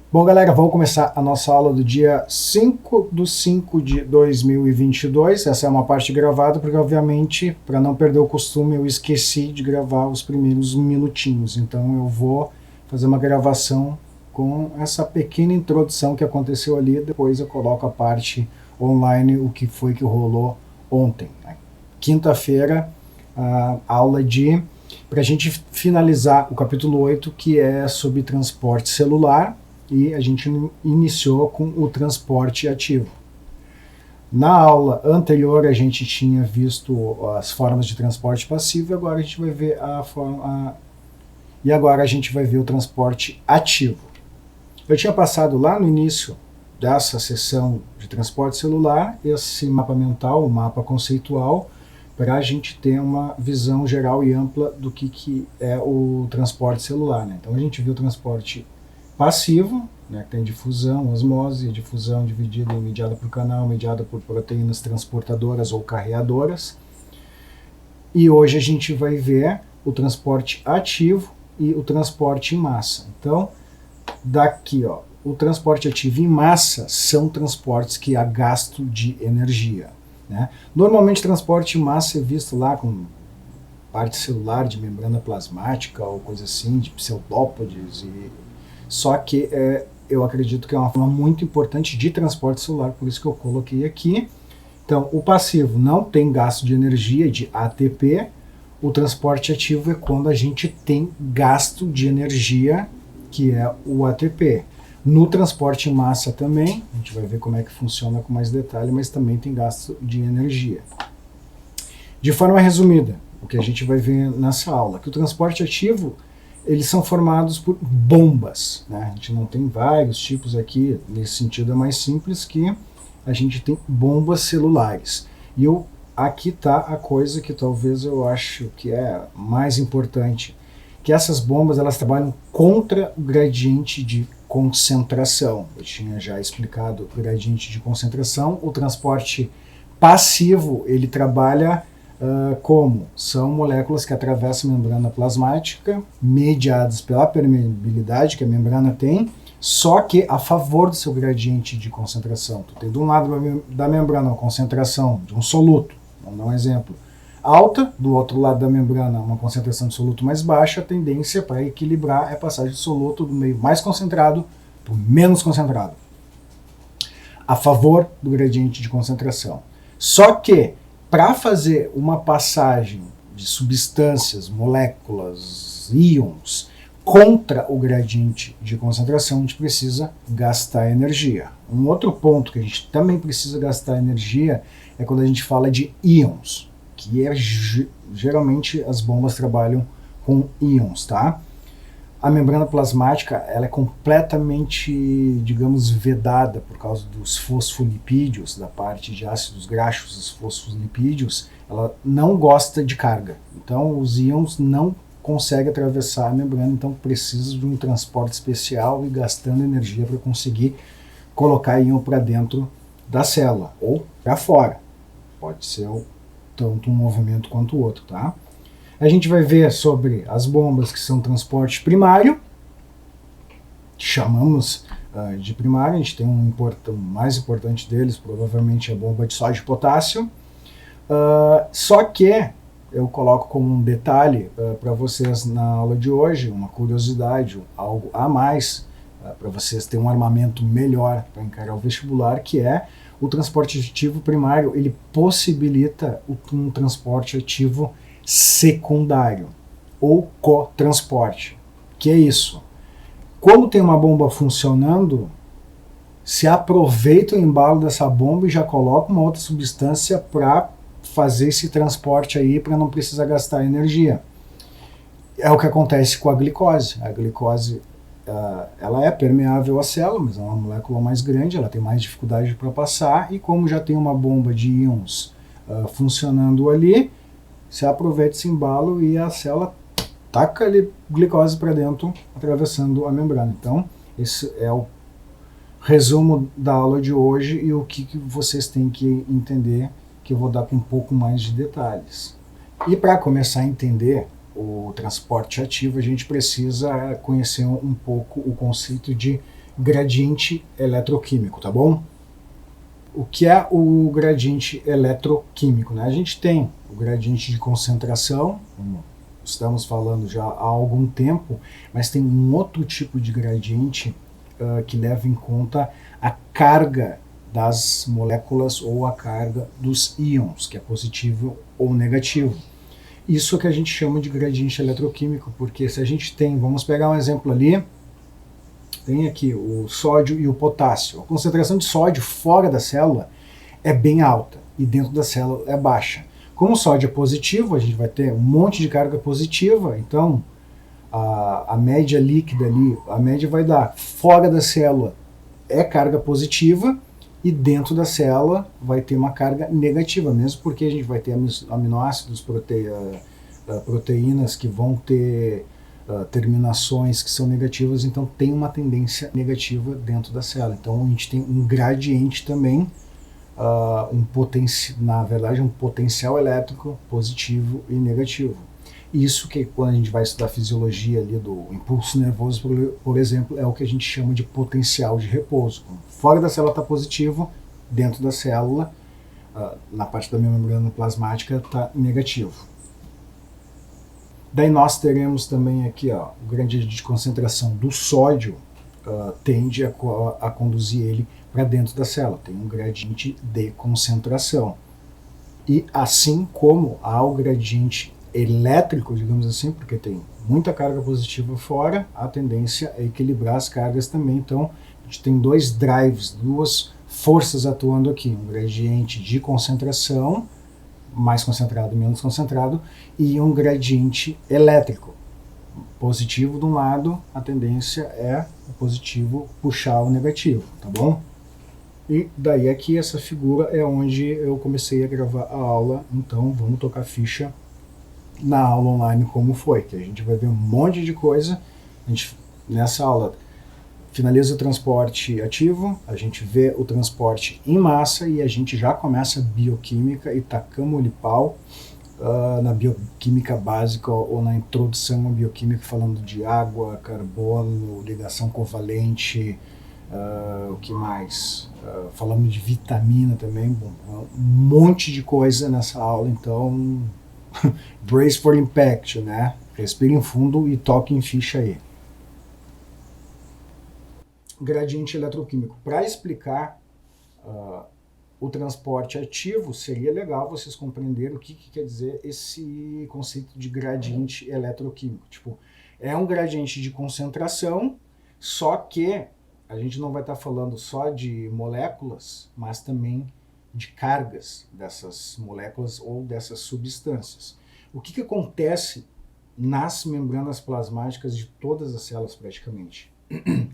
Bom, galera, vamos começar a nossa aula do dia 5/5 de 2022. Essa é uma parte gravada, porque, obviamente, para não perder o costume, eu esqueci de gravar os primeiros minutinhos. Então, eu vou fazer uma gravação com essa pequena introdução que aconteceu ali. Depois eu coloco a parte online, o que foi que rolou ontem. Quinta-feira, a aula para a gente finalizar o capítulo 8, que é sobre transporte celular, e a gente iniciou com o transporte ativo. Na aula anterior a gente tinha visto as formas de transporte passivo, e agora a gente vai ver agora a gente vai ver o transporte ativo. Eu tinha passado lá no início dessa sessão de transporte celular esse mapa mental, o mapa conceitual, para a gente ter uma visão geral e ampla do que é o transporte celular, né? Então a gente viu o transporte passivo, né, que tem difusão, osmose, difusão dividida e mediada por canal, mediada por proteínas transportadoras ou carreadoras. E hoje a gente vai ver o transporte ativo e o transporte em massa. Então, daqui, ó, o transporte ativo em massa são transportes que há gasto de energia, né? Normalmente, transporte em massa é visto lá com parte celular de membrana plasmática ou coisa assim, de pseudópodes, só que eu acredito que é uma forma muito importante de transporte celular, por isso que eu coloquei aqui. Então, o passivo não tem gasto de energia, de ATP. O transporte ativo é quando a gente tem gasto de energia, que é o ATP. No transporte em massa também, a gente vai ver como é que funciona com mais detalhe, mas também tem gasto de energia. De forma resumida, o que a gente vai ver nessa aula, que o transporte ativo, eles são formados por bombas, né? A gente não tem vários tipos aqui, nesse sentido é mais simples, que a gente tem bombas celulares. E aqui está a coisa que talvez eu acho que é mais importante, que essas bombas elas trabalham contra o gradiente de concentração. Eu tinha já explicado o gradiente de concentração. O transporte passivo, ele trabalha como? São moléculas que atravessam a membrana plasmática, mediadas pela permeabilidade que a membrana tem, só que a favor do seu gradiente de concentração. Tu tem de um lado da membrana uma concentração de um soluto, vamos dar um exemplo, alta, do outro lado da membrana uma concentração de soluto mais baixa. A tendência para equilibrar é a passagem de soluto do meio mais concentrado para o menos concentrado, a favor do gradiente de concentração. Só que para fazer uma passagem de substâncias, moléculas, íons, contra o gradiente de concentração, a gente precisa gastar energia. Um outro ponto que a gente também precisa gastar energia é quando a gente fala de íons, que geralmente as bombas trabalham com íons, tá? A membrana plasmática ela é completamente, digamos, vedada por causa dos fosfolipídios, da parte de ácidos graxos, os fosfolipídios, ela não gosta de carga. Então os íons não conseguem atravessar a membrana, então precisa de um transporte especial e gastando energia para conseguir colocar íon para dentro da célula ou para fora. Pode ser tanto um movimento quanto o outro, tá? A gente vai ver sobre as bombas que são transporte primário, chamamos de primário. A gente tem o mais importante deles, provavelmente a bomba de sódio e potássio, só que eu coloco como um detalhe para vocês na aula de hoje, uma curiosidade, algo a mais, para vocês terem um armamento melhor para encarar o vestibular, que é o transporte ativo primário. Ele possibilita um transporte ativo secundário ou cotransporte. Que é isso? Como tem uma bomba funcionando, se aproveita o embalo dessa bomba e já coloca uma outra substância para fazer esse transporte aí, para não precisar gastar energia. É o que acontece com a glicose. A glicose ela é permeável à célula, mas é uma molécula mais grande, ela tem mais dificuldade para passar, e como já tem uma bomba de íons funcionando ali, se aproveita esse embalo e a célula taca ali glicose para dentro, atravessando a membrana. Então, esse é o resumo da aula de hoje e o que vocês têm que entender, que eu vou dar com um pouco mais de detalhes. E para começar a entender o transporte ativo, a gente precisa conhecer um pouco o conceito de gradiente eletroquímico, tá bom? O que é o gradiente eletroquímico, né? A gente tem o gradiente de concentração, como estamos falando já há algum tempo, mas tem um outro tipo de gradiente que leva em conta a carga das moléculas ou a carga dos íons, que é positivo ou negativo. Isso é que a gente chama de gradiente eletroquímico, porque se a gente tem, vamos pegar um exemplo ali, tem aqui o sódio e o potássio. A concentração de sódio fora da célula é bem alta e dentro da célula é baixa. Como o sódio é positivo, a gente vai ter um monte de carga positiva, então a média líquida ali, a média vai dar fora da célula é carga positiva e dentro da célula vai ter uma carga negativa, mesmo porque a gente vai ter aminoácidos, proteínas que vão ter terminações que são negativas, então tem uma tendência negativa dentro da célula. Então a gente tem um gradiente também, na verdade um potencial elétrico positivo e negativo. Isso que quando a gente vai estudar a fisiologia ali do impulso nervoso, por exemplo, é o que a gente chama de potencial de repouso. Fora da célula está positivo, dentro da célula, na parte da membrana plasmática, está negativo. Daí nós teremos também aqui o gradiente de concentração do sódio tende a conduzir ele para dentro da célula, tem um gradiente de concentração. E assim como há o gradiente elétrico, digamos assim, porque tem muita carga positiva fora, a tendência é equilibrar as cargas também. Então a gente tem dois drives, duas forças atuando aqui, um gradiente de concentração, mais concentrado, menos concentrado, e um gradiente elétrico. Positivo de um lado, a tendência é o positivo puxar o negativo, tá bom? E daí aqui essa figura é onde eu comecei a gravar a aula, então vamos tocar ficha na aula online como foi, que a gente vai ver um monte de coisa. A gente, nessa aula, finaliza o transporte ativo, a gente vê o transporte em massa e a gente já começa a bioquímica e tacamos-lhe pau na bioquímica básica ou na introdução à bioquímica, falando de água, carbono, ligação covalente, o que mais? Falamos de vitamina também, bom, um monte de coisa nessa aula, então brace for impact, né? Respirem fundo e toquem ficha aí. Gradiente eletroquímico. Para explicar o transporte ativo, seria legal vocês compreenderem o que quer dizer esse conceito de gradiente eletroquímico. Tipo, é um gradiente de concentração, só que a gente não vai estar falando só de moléculas, mas também de cargas dessas moléculas ou dessas substâncias. O que acontece nas membranas plasmáticas de todas as células praticamente?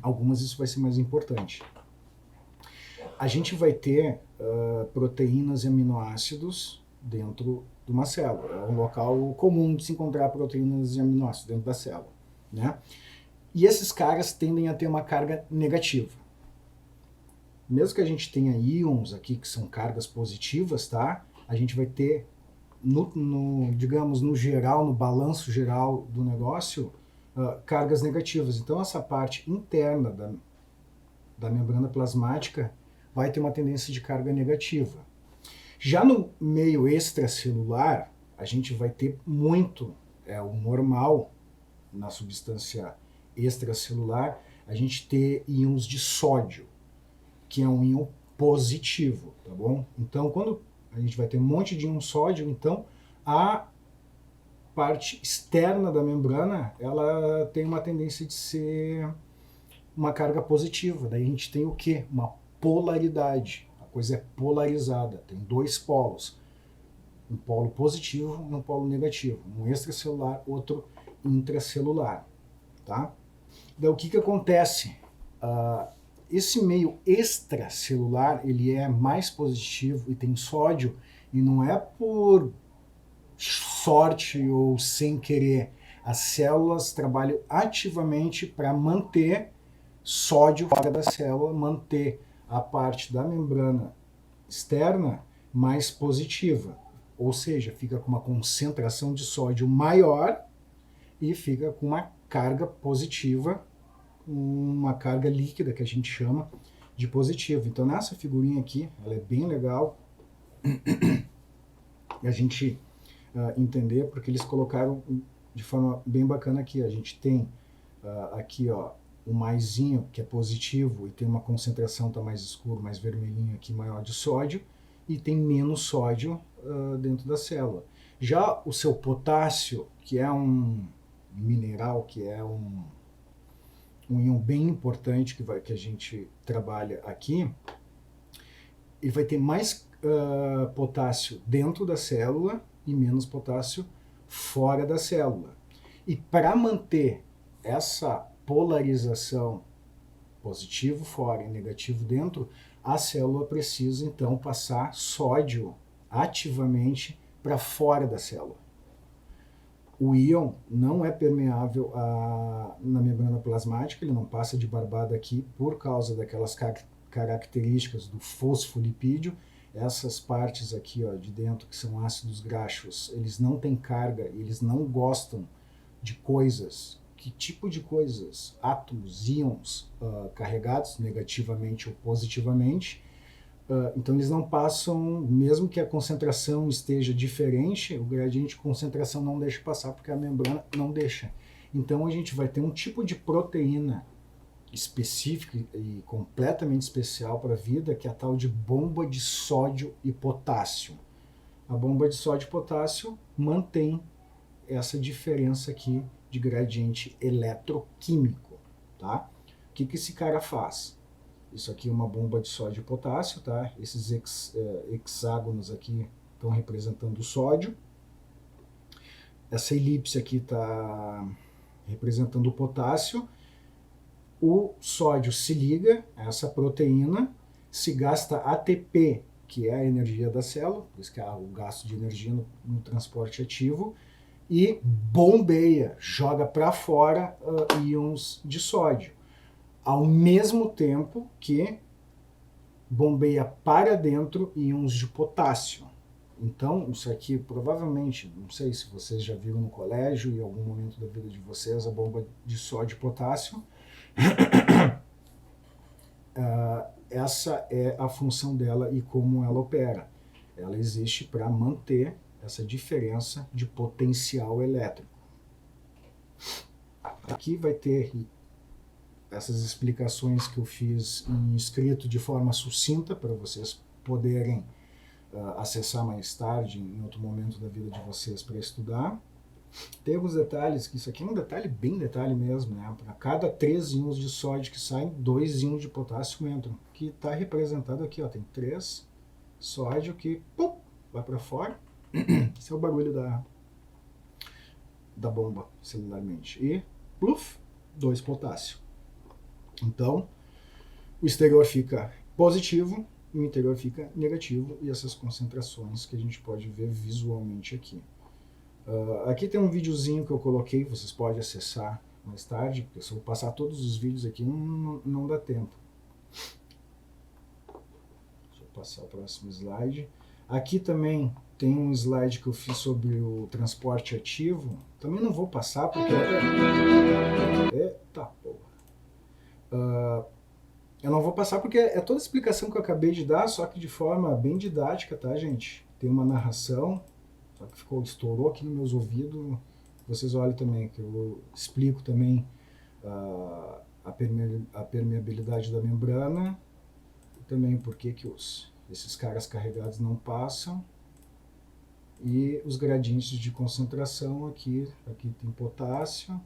Algumas isso vai ser mais importante. A gente vai ter proteínas e aminoácidos dentro de uma célula. É um local comum de se encontrar proteínas e aminoácidos dentro da célula, né? E esses caras tendem a ter uma carga negativa. Mesmo que a gente tenha íons aqui, que são cargas positivas, tá? A gente vai ter, digamos, no geral, no balanço geral do negócio, cargas negativas. Então, essa parte interna da membrana plasmática vai ter uma tendência de carga negativa. Já no meio extracelular, a gente vai ter muito, o normal na substância extracelular, a gente ter íons de sódio, que é um íon positivo, tá bom? Então, quando a gente vai ter um monte de íon sódio, então a parte externa da membrana, ela tem uma tendência de ser uma carga positiva. Daí a gente tem o quê? Uma polaridade. A coisa é polarizada, tem dois polos. Um polo positivo e um polo negativo. Um extracelular, outro intracelular. Tá? Daí o que acontece? Esse meio extracelular, ele é mais positivo e tem sódio, e não é por sorte ou sem querer. As células trabalham ativamente para manter sódio fora da célula, manter a parte da membrana externa mais positiva. Ou seja, fica com uma concentração de sódio maior e fica com uma carga positiva uma carga líquida que a gente chama de positivo. Então nessa figurinha aqui, ela é bem legal a gente entender, porque eles colocaram de forma bem bacana aqui. A gente tem aqui, ó, o maisinho, que é positivo, e tem uma concentração, tá mais escuro, mais vermelhinho aqui, maior de sódio, e tem menos sódio dentro da célula. Já o seu potássio, que é um mineral, que é um íon bem importante que a gente trabalha aqui, ele vai ter mais potássio dentro da célula e menos potássio fora da célula. E para manter essa polarização positivo fora e negativo dentro, a célula precisa então passar sódio ativamente para fora da célula. O íon não é permeável na membrana plasmática, ele não passa de barbada aqui por causa daquelas características do fosfolipídio. Essas partes aqui, ó, de dentro, que são ácidos graxos, eles não têm carga, eles não gostam de coisas. Que tipo de coisas? Átomos, íons carregados negativamente ou positivamente. Então eles não passam, mesmo que a concentração esteja diferente, o gradiente de concentração não deixa passar, porque a membrana não deixa. Então a gente vai ter um tipo de proteína específica e completamente especial para a vida, que é a tal de bomba de sódio e potássio. A bomba de sódio e potássio mantém essa diferença aqui de gradiente eletroquímico, tá? O que esse cara faz? Isso aqui é uma bomba de sódio e potássio, tá? Esses hexágonos aqui estão representando o sódio. Essa elipse aqui está representando o potássio. O sódio se liga a essa proteína, se gasta ATP, que é a energia da célula, por isso que há o gasto de energia no transporte ativo, e bombeia, joga para fora íons de sódio, ao mesmo tempo que bombeia para dentro íons de potássio. Então, isso aqui provavelmente, não sei se vocês já viram no colégio, em algum momento da vida de vocês, a bomba de sódio e potássio. Essa é a função dela e como ela opera. Ela existe para manter essa diferença de potencial elétrico. Aqui vai ter essas explicações que eu fiz em escrito de forma sucinta para vocês poderem acessar mais tarde, em outro momento da vida de vocês, para estudar. Tem alguns detalhes, que isso aqui é um detalhe, bem detalhe mesmo, né? Para cada 3 íons de sódio que saem, 2 íons de potássio entram, que está representado aqui, ó, tem 3 sódio que pum, vai para fora. Esse é o barulho da bomba celularmente. E pluf, 2 potássio. Então, o exterior fica positivo, o interior fica negativo, e essas concentrações que a gente pode ver visualmente aqui. Aqui tem um videozinho que eu coloquei, vocês podem acessar mais tarde, porque se eu passar todos os vídeos aqui não dá tempo. Deixa eu passar o próximo slide. Aqui também tem um slide que eu fiz sobre o transporte ativo. Também não vou passar porque... Eita porra. Eu não vou passar porque é toda a explicação que eu acabei de dar, só que de forma bem didática, tá, gente? Tem uma narração, só que estourou aqui nos meus ouvidos. Vocês olhem também, que eu explico também a permeabilidade da membrana, e também por que esses caras carregados não passam, e os gradientes de concentração aqui tem potássio,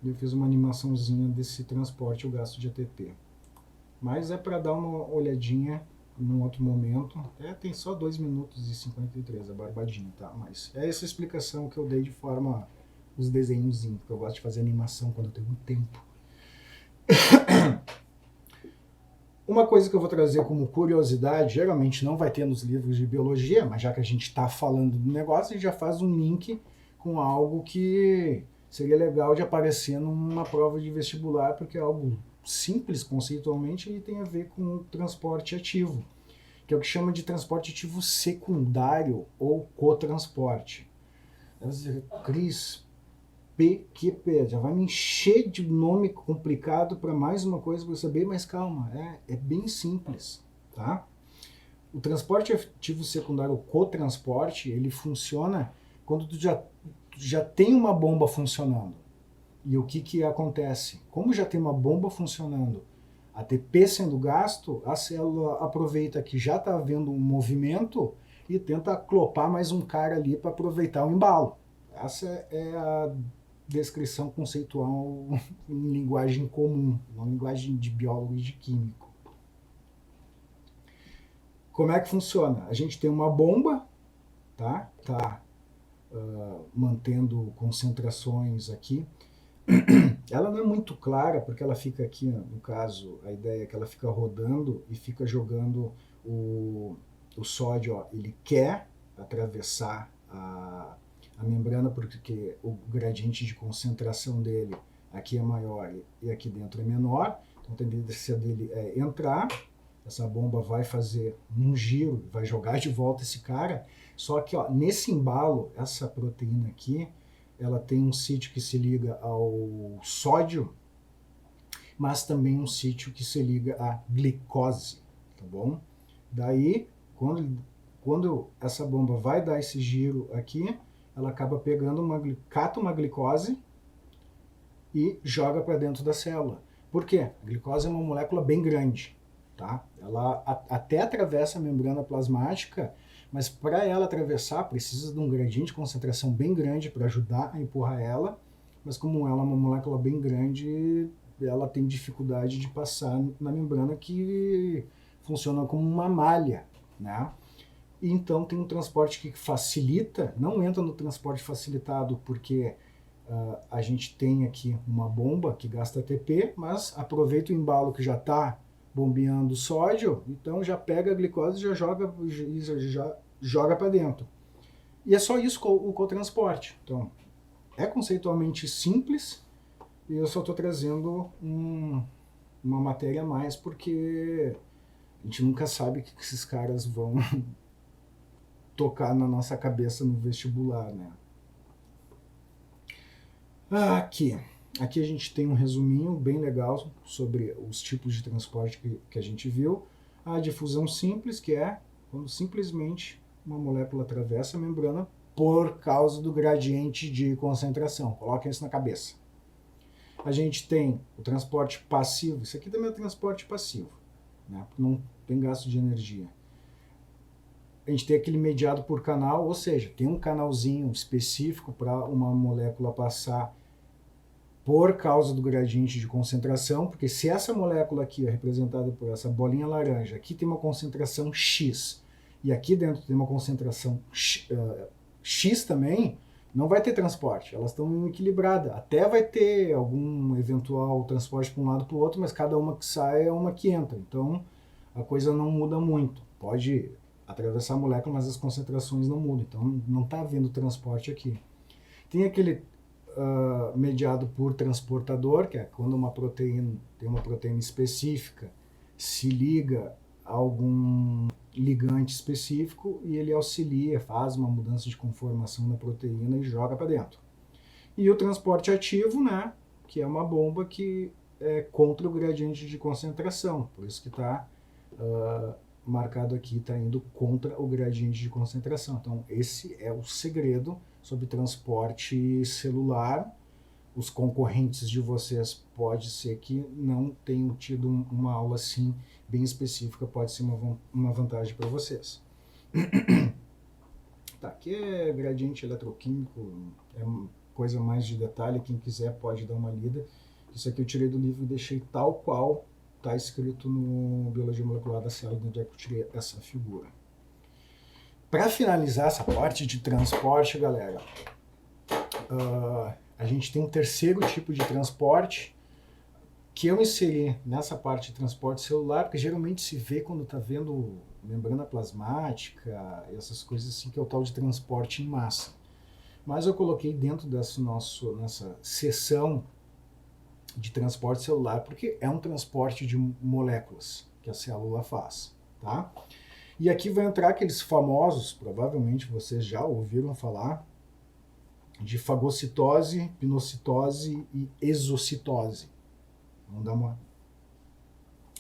e eu fiz uma animaçãozinha desse transporte, o gasto de ATP. Mas é para dar uma olhadinha num outro momento. Tem só 2 minutos e 53, a barbadinha, tá? Mas é essa explicação que eu dei de forma, os desenhozinhos, porque eu gosto de fazer animação quando eu tenho um tempo. Uma coisa que eu vou trazer como curiosidade, geralmente não vai ter nos livros de biologia, mas já que a gente está falando do negócio, a gente já faz um link com algo que seria legal de aparecer numa prova de vestibular, porque é algo simples conceitualmente e tem a ver com o transporte ativo, que é o que chama de transporte ativo secundário ou cotransporte. Cris, PQP. Já vai me encher de nome complicado para mais uma coisa para saber, mas calma, é bem simples, tá? O transporte ativo secundário, o cotransporte, ele funciona quando tu já tem uma bomba funcionando. E o que acontece? Como já tem uma bomba funcionando, ATP sendo gasto, a célula aproveita que já está havendo um movimento e tenta aclopar mais um cara ali para aproveitar o embalo. Essa é a descrição conceitual em linguagem comum, não linguagem de biólogo e de químico. Como é que funciona? A gente tem uma bomba, tá mantendo concentrações aqui. Ela não é muito clara, porque ela fica aqui, no caso, a ideia é que ela fica rodando e fica jogando o sódio, ó, ele quer atravessar a membrana, porque o gradiente de concentração dele aqui é maior e aqui dentro é menor, então a tendência dele é entrar, essa bomba vai fazer um giro, vai jogar de volta esse cara, só que ó, nesse embalo, essa proteína aqui, ela tem um sítio que se liga ao sódio, mas também um sítio que se liga à glicose, tá bom? Daí, quando essa bomba vai dar esse giro aqui, ela acaba pegando cata uma glicose e joga para dentro da célula. Por quê? A glicose é uma molécula bem grande, tá? Ela até atravessa a membrana plasmática, mas para ela atravessar precisa de um gradiente de concentração bem grande para ajudar a empurrar ela, mas como ela é uma molécula bem grande, ela tem dificuldade de passar na membrana, que funciona como uma malha, né? Então tem um transporte que facilita, não entra no transporte facilitado porque a gente tem aqui uma bomba que gasta ATP, mas aproveita o embalo que já está bombeando sódio, então já pega a glicose e já joga para dentro. E é só isso o cotransporte. Então, é conceitualmente simples, e eu só estou trazendo uma matéria a mais, porque a gente nunca sabe o que esses caras vão tocar na nossa cabeça no vestibular, né? Aqui a gente tem um resuminho bem legal sobre os tipos de transporte que a gente viu. A difusão simples, que é quando simplesmente uma molécula atravessa a membrana por causa do gradiente de concentração. Coloquem isso na cabeça. A gente tem o transporte passivo. Isso aqui também é transporte passivo, né? Não tem gasto de energia. A gente tem aquele mediado por canal, ou seja, tem um canalzinho específico para uma molécula passar por causa do gradiente de concentração, porque se essa molécula aqui é representada por essa bolinha laranja, aqui tem uma concentração X, e aqui dentro tem uma concentração X também, não vai ter transporte, elas estão equilibradas. Até vai ter algum eventual transporte para um lado para o outro, mas cada uma que sai é uma que entra, então a coisa não muda muito. Pode atravessar a molécula, mas as concentrações não mudam, então não está havendo transporte aqui. Tem aquele mediado por transportador, que é quando uma proteína tem uma proteína específica, se liga a algum ligante específico e ele auxilia, faz uma mudança de conformação na proteína e joga para dentro. E o transporte ativo, né, que é uma bomba que é contra o gradiente de concentração, por isso que está marcado aqui, está indo contra o gradiente de concentração. Então esse é o segredo sobre transporte celular. Os concorrentes de vocês pode ser que não tenham tido uma aula assim bem específica, pode ser uma vantagem para vocês. Tá, aqui é gradiente eletroquímico, é coisa mais de detalhe, quem quiser pode dar uma lida. Isso aqui eu tirei do livro e deixei tal qual está escrito no Biologia Molecular da Célula, onde é que eu tirei essa figura. Para finalizar essa parte de transporte, galera, a gente tem um terceiro tipo de transporte que eu inseri nessa parte de transporte celular, porque geralmente se vê quando está vendo membrana plasmática, essas coisas assim, que é o tal de transporte em massa. Mas eu coloquei dentro nessa seção de transporte celular, porque é um transporte de moléculas que a célula faz, tá? E aqui vai entrar aqueles famosos, provavelmente vocês já ouviram falar, de fagocitose, pinocitose e exocitose. Vamos dar uma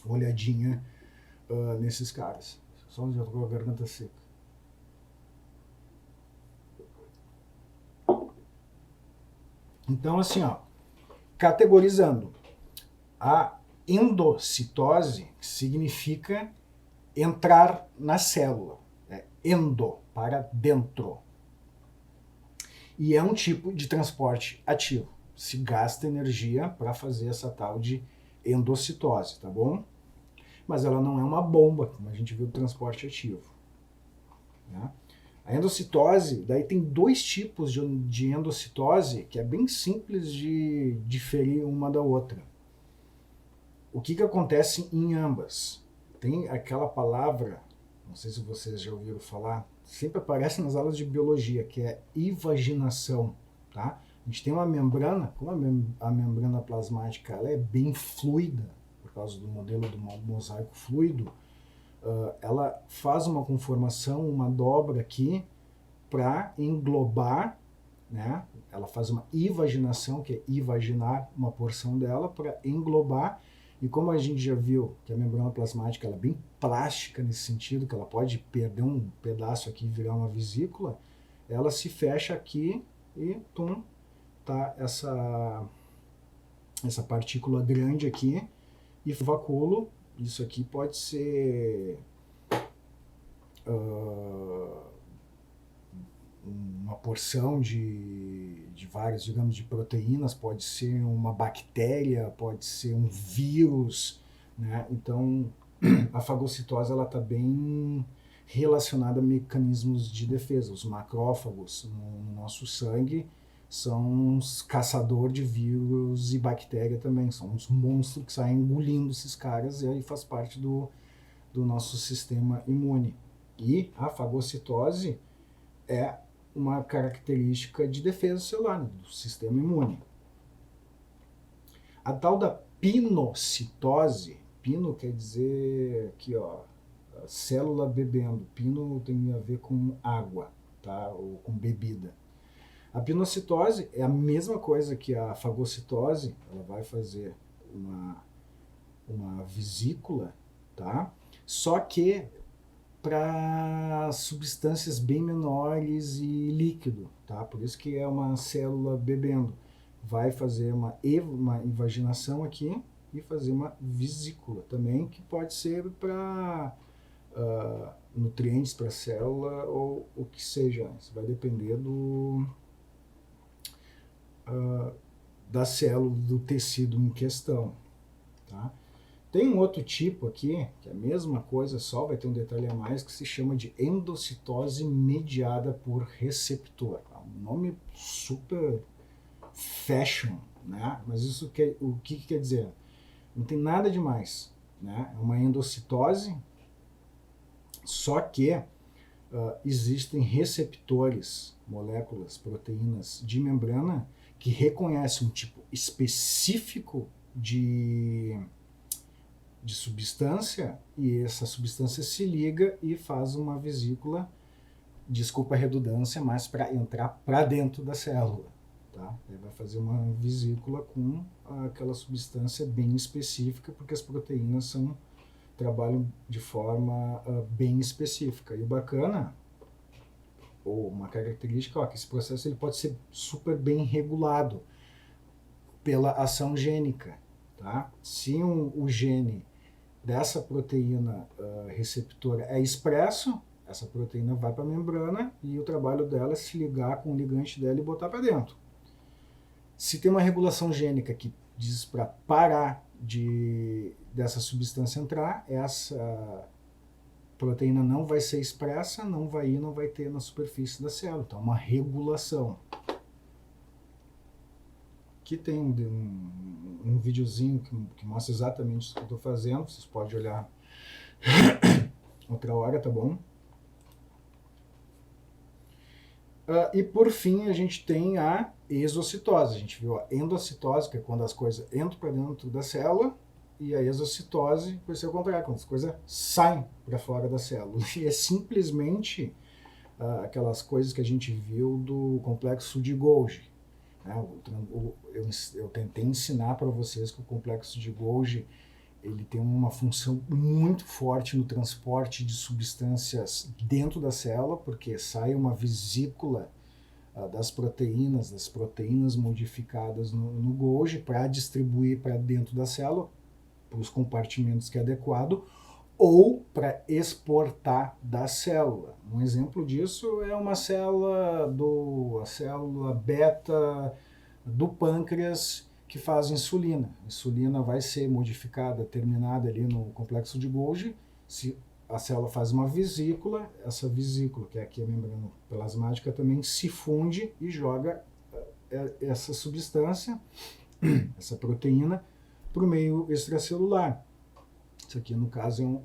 olhadinha nesses caras. Só já tô com a garganta seca. Então, assim, ó, categorizando, a endocitose significa entrar na célula, endo, para dentro. E é um tipo de transporte ativo. Se gasta energia para fazer essa tal de endocitose, tá bom? Mas ela não é uma bomba, como a gente viu do transporte ativo. Né? A endocitose, daí tem dois tipos de endocitose que é bem simples de diferir uma da outra. O que acontece em ambas? Tem aquela palavra, não sei se vocês já ouviram falar, sempre aparece nas aulas de biologia, que é invaginação. Tá? A gente tem uma membrana, como a membrana plasmática ela é bem fluida, por causa do modelo do mosaico fluido, ela faz uma conformação, uma dobra aqui para englobar, né? Ela faz uma invaginação, que é invaginar uma porção dela para englobar. E como a gente já viu que a membrana plasmática ela é bem plástica nesse sentido, que ela pode perder um pedaço aqui e virar uma vesícula, ela se fecha aqui e tá essa partícula grande aqui e vacúolo. Isso aqui pode ser uma porção de várias, digamos, de proteínas, pode ser uma bactéria, pode ser um vírus, né? Então, a fagocitose ela está bem relacionada a mecanismos de defesa. Os macrófagos no nosso sangue são uns caçador de vírus e bactéria também, são uns monstros que saem engolindo esses caras e aí faz parte do nosso sistema imune. E a fagocitose é uma característica de defesa celular, do sistema imune. A tal da pinocitose, pino quer dizer aqui, ó, célula bebendo, pino tem a ver com água, tá? Ou com bebida. A pinocitose é a mesma coisa que a fagocitose, ela vai fazer uma vesícula, tá? Só que para substâncias bem menores e líquido, tá? Por isso que é uma célula bebendo. Vai fazer uma invaginação aqui e fazer uma vesícula também, que pode ser para nutrientes para a célula ou o que seja. Isso vai depender da célula, do tecido em questão, tá? Tem um outro tipo aqui, que é a mesma coisa, só vai ter um detalhe a mais, que se chama de endocitose mediada por receptor. Um nome super fashion, né? Mas isso o que quer dizer? Não tem nada demais, né? É uma endocitose, só que existem receptores, moléculas, proteínas de membrana que reconhecem um tipo específico de substância, e essa substância se liga e faz uma vesícula, desculpa a redundância, mas para entrar para dentro da célula. Tá? Ele vai fazer uma vesícula com aquela substância bem específica, porque as proteínas trabalham de forma bem específica. E o bacana, ou uma característica, que esse processo ele pode ser super bem regulado pela ação gênica. Tá? Se o gene dessa proteína receptora é expresso, essa proteína vai para a membrana e o trabalho dela é se ligar com o ligante dela e botar para dentro. Se tem uma regulação gênica que diz para parar dessa substância entrar, essa proteína não vai ser expressa, não vai ter na superfície da célula. Então, uma regulação. Aqui tem um videozinho que mostra exatamente isso que eu estou fazendo. Vocês podem olhar outra hora, tá bom? E por fim a gente tem a exocitose. A gente viu a endocitose, que é quando as coisas entram para dentro da célula, e a exocitose vai ser o contrário, quando as coisas saem para fora da célula. E é simplesmente aquelas coisas que a gente viu do complexo de Golgi. Né? Eu tentei ensinar para vocês que o complexo de Golgi ele tem uma função muito forte no transporte de substâncias dentro da célula, porque sai uma vesícula das proteínas modificadas no Golgi para distribuir para dentro da célula, para os compartimentos que é adequado, ou para exportar da célula. Um exemplo disso é uma célula a célula beta do pâncreas que faz insulina. A insulina vai ser modificada, terminada ali no complexo de Golgi. Se a célula faz uma vesícula, essa vesícula, que é aqui a membrana plasmática, também se funde e joga essa substância, essa proteína, para o meio extracelular. Isso aqui, no caso,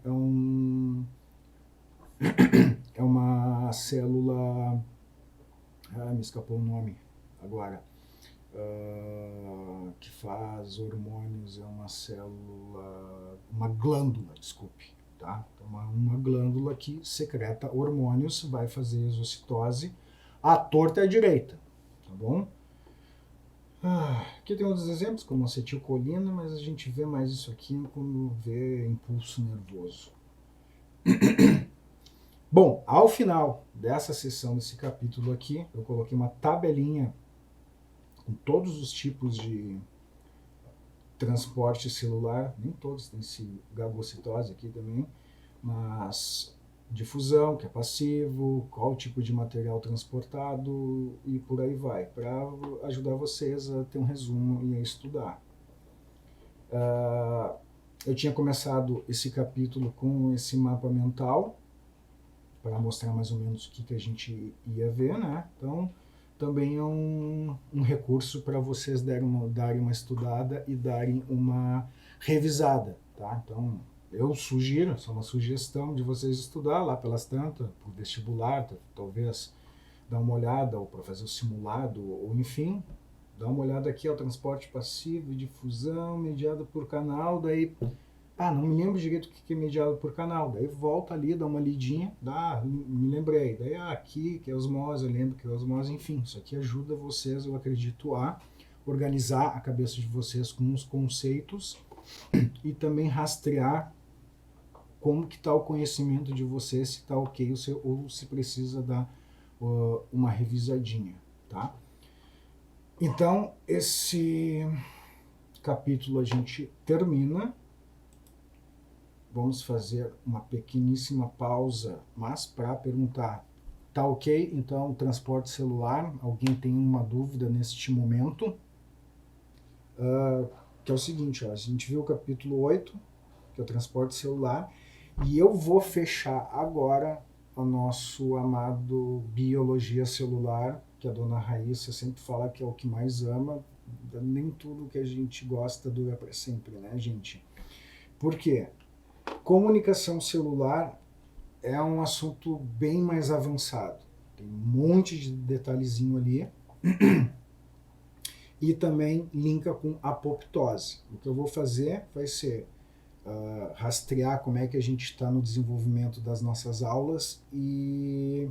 é uma célula... me escapou o nome agora. Que faz hormônios, é uma célula, uma glândula, desculpe, tá? Então, uma glândula que secreta hormônios, vai fazer exocitose à torta e à direita, tá bom? Aqui tem outros exemplos, como acetilcolina, mas a gente vê mais isso aqui quando vê impulso nervoso. Bom, ao final dessa sessão, desse capítulo aqui, eu coloquei uma tabelinha com todos os tipos de transporte celular, nem todos têm gagocitose aqui também, mas difusão, que é passivo, qual tipo de material transportado e por aí vai, para ajudar vocês a ter um resumo e a estudar. Eu tinha começado esse capítulo com esse mapa mental, para mostrar mais ou menos o que a gente ia ver, né? Então, também é um recurso para vocês darem uma estudada e darem uma revisada, tá? Então, eu sugiro, essa é uma sugestão de vocês estudar lá pelas tantas, por vestibular, talvez dar uma olhada, ou para fazer o simulado, ou enfim, dar uma olhada aqui ao transporte passivo, difusão, mediada por canal, daí... não me lembro direito o que é mediado por canal. Daí volta ali, dá uma lidinha, me lembrei. Daí, aqui, que é osmose, eu lembro que é osmose, enfim. Isso aqui ajuda vocês, eu acredito, a organizar a cabeça de vocês com os conceitos e também rastrear como que está o conhecimento de vocês, se está ok ou se precisa dar uma revisadinha, tá? Então, esse capítulo a gente termina. Vamos fazer uma pequeníssima pausa, mas para perguntar, tá ok? Então, transporte celular, alguém tem uma dúvida neste momento? Que é o seguinte, a gente viu o capítulo 8, que é o transporte celular, e eu vou fechar agora o nosso amado biologia celular, que a dona Raíssa sempre fala que é o que mais ama. Nem tudo que a gente gosta dura para sempre, né, gente? Por quê? Comunicação celular é um assunto bem mais avançado. Tem um monte de detalhezinho ali. E também linka com apoptose. O que eu vou fazer vai ser rastrear como é que a gente está no desenvolvimento das nossas aulas e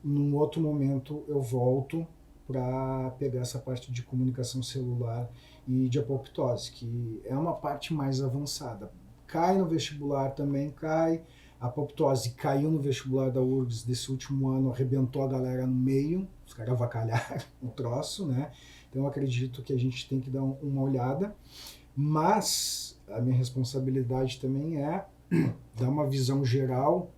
num outro momento eu volto para pegar essa parte de comunicação celular e de apoptose, que é uma parte mais avançada. Cai no vestibular também, cai. A apoptose caiu no vestibular da URGS desse último ano, arrebentou a galera no meio, os caras avacalharam o troço, né? Então eu acredito que a gente tem que dar uma olhada, mas a minha responsabilidade também é dar uma visão geral.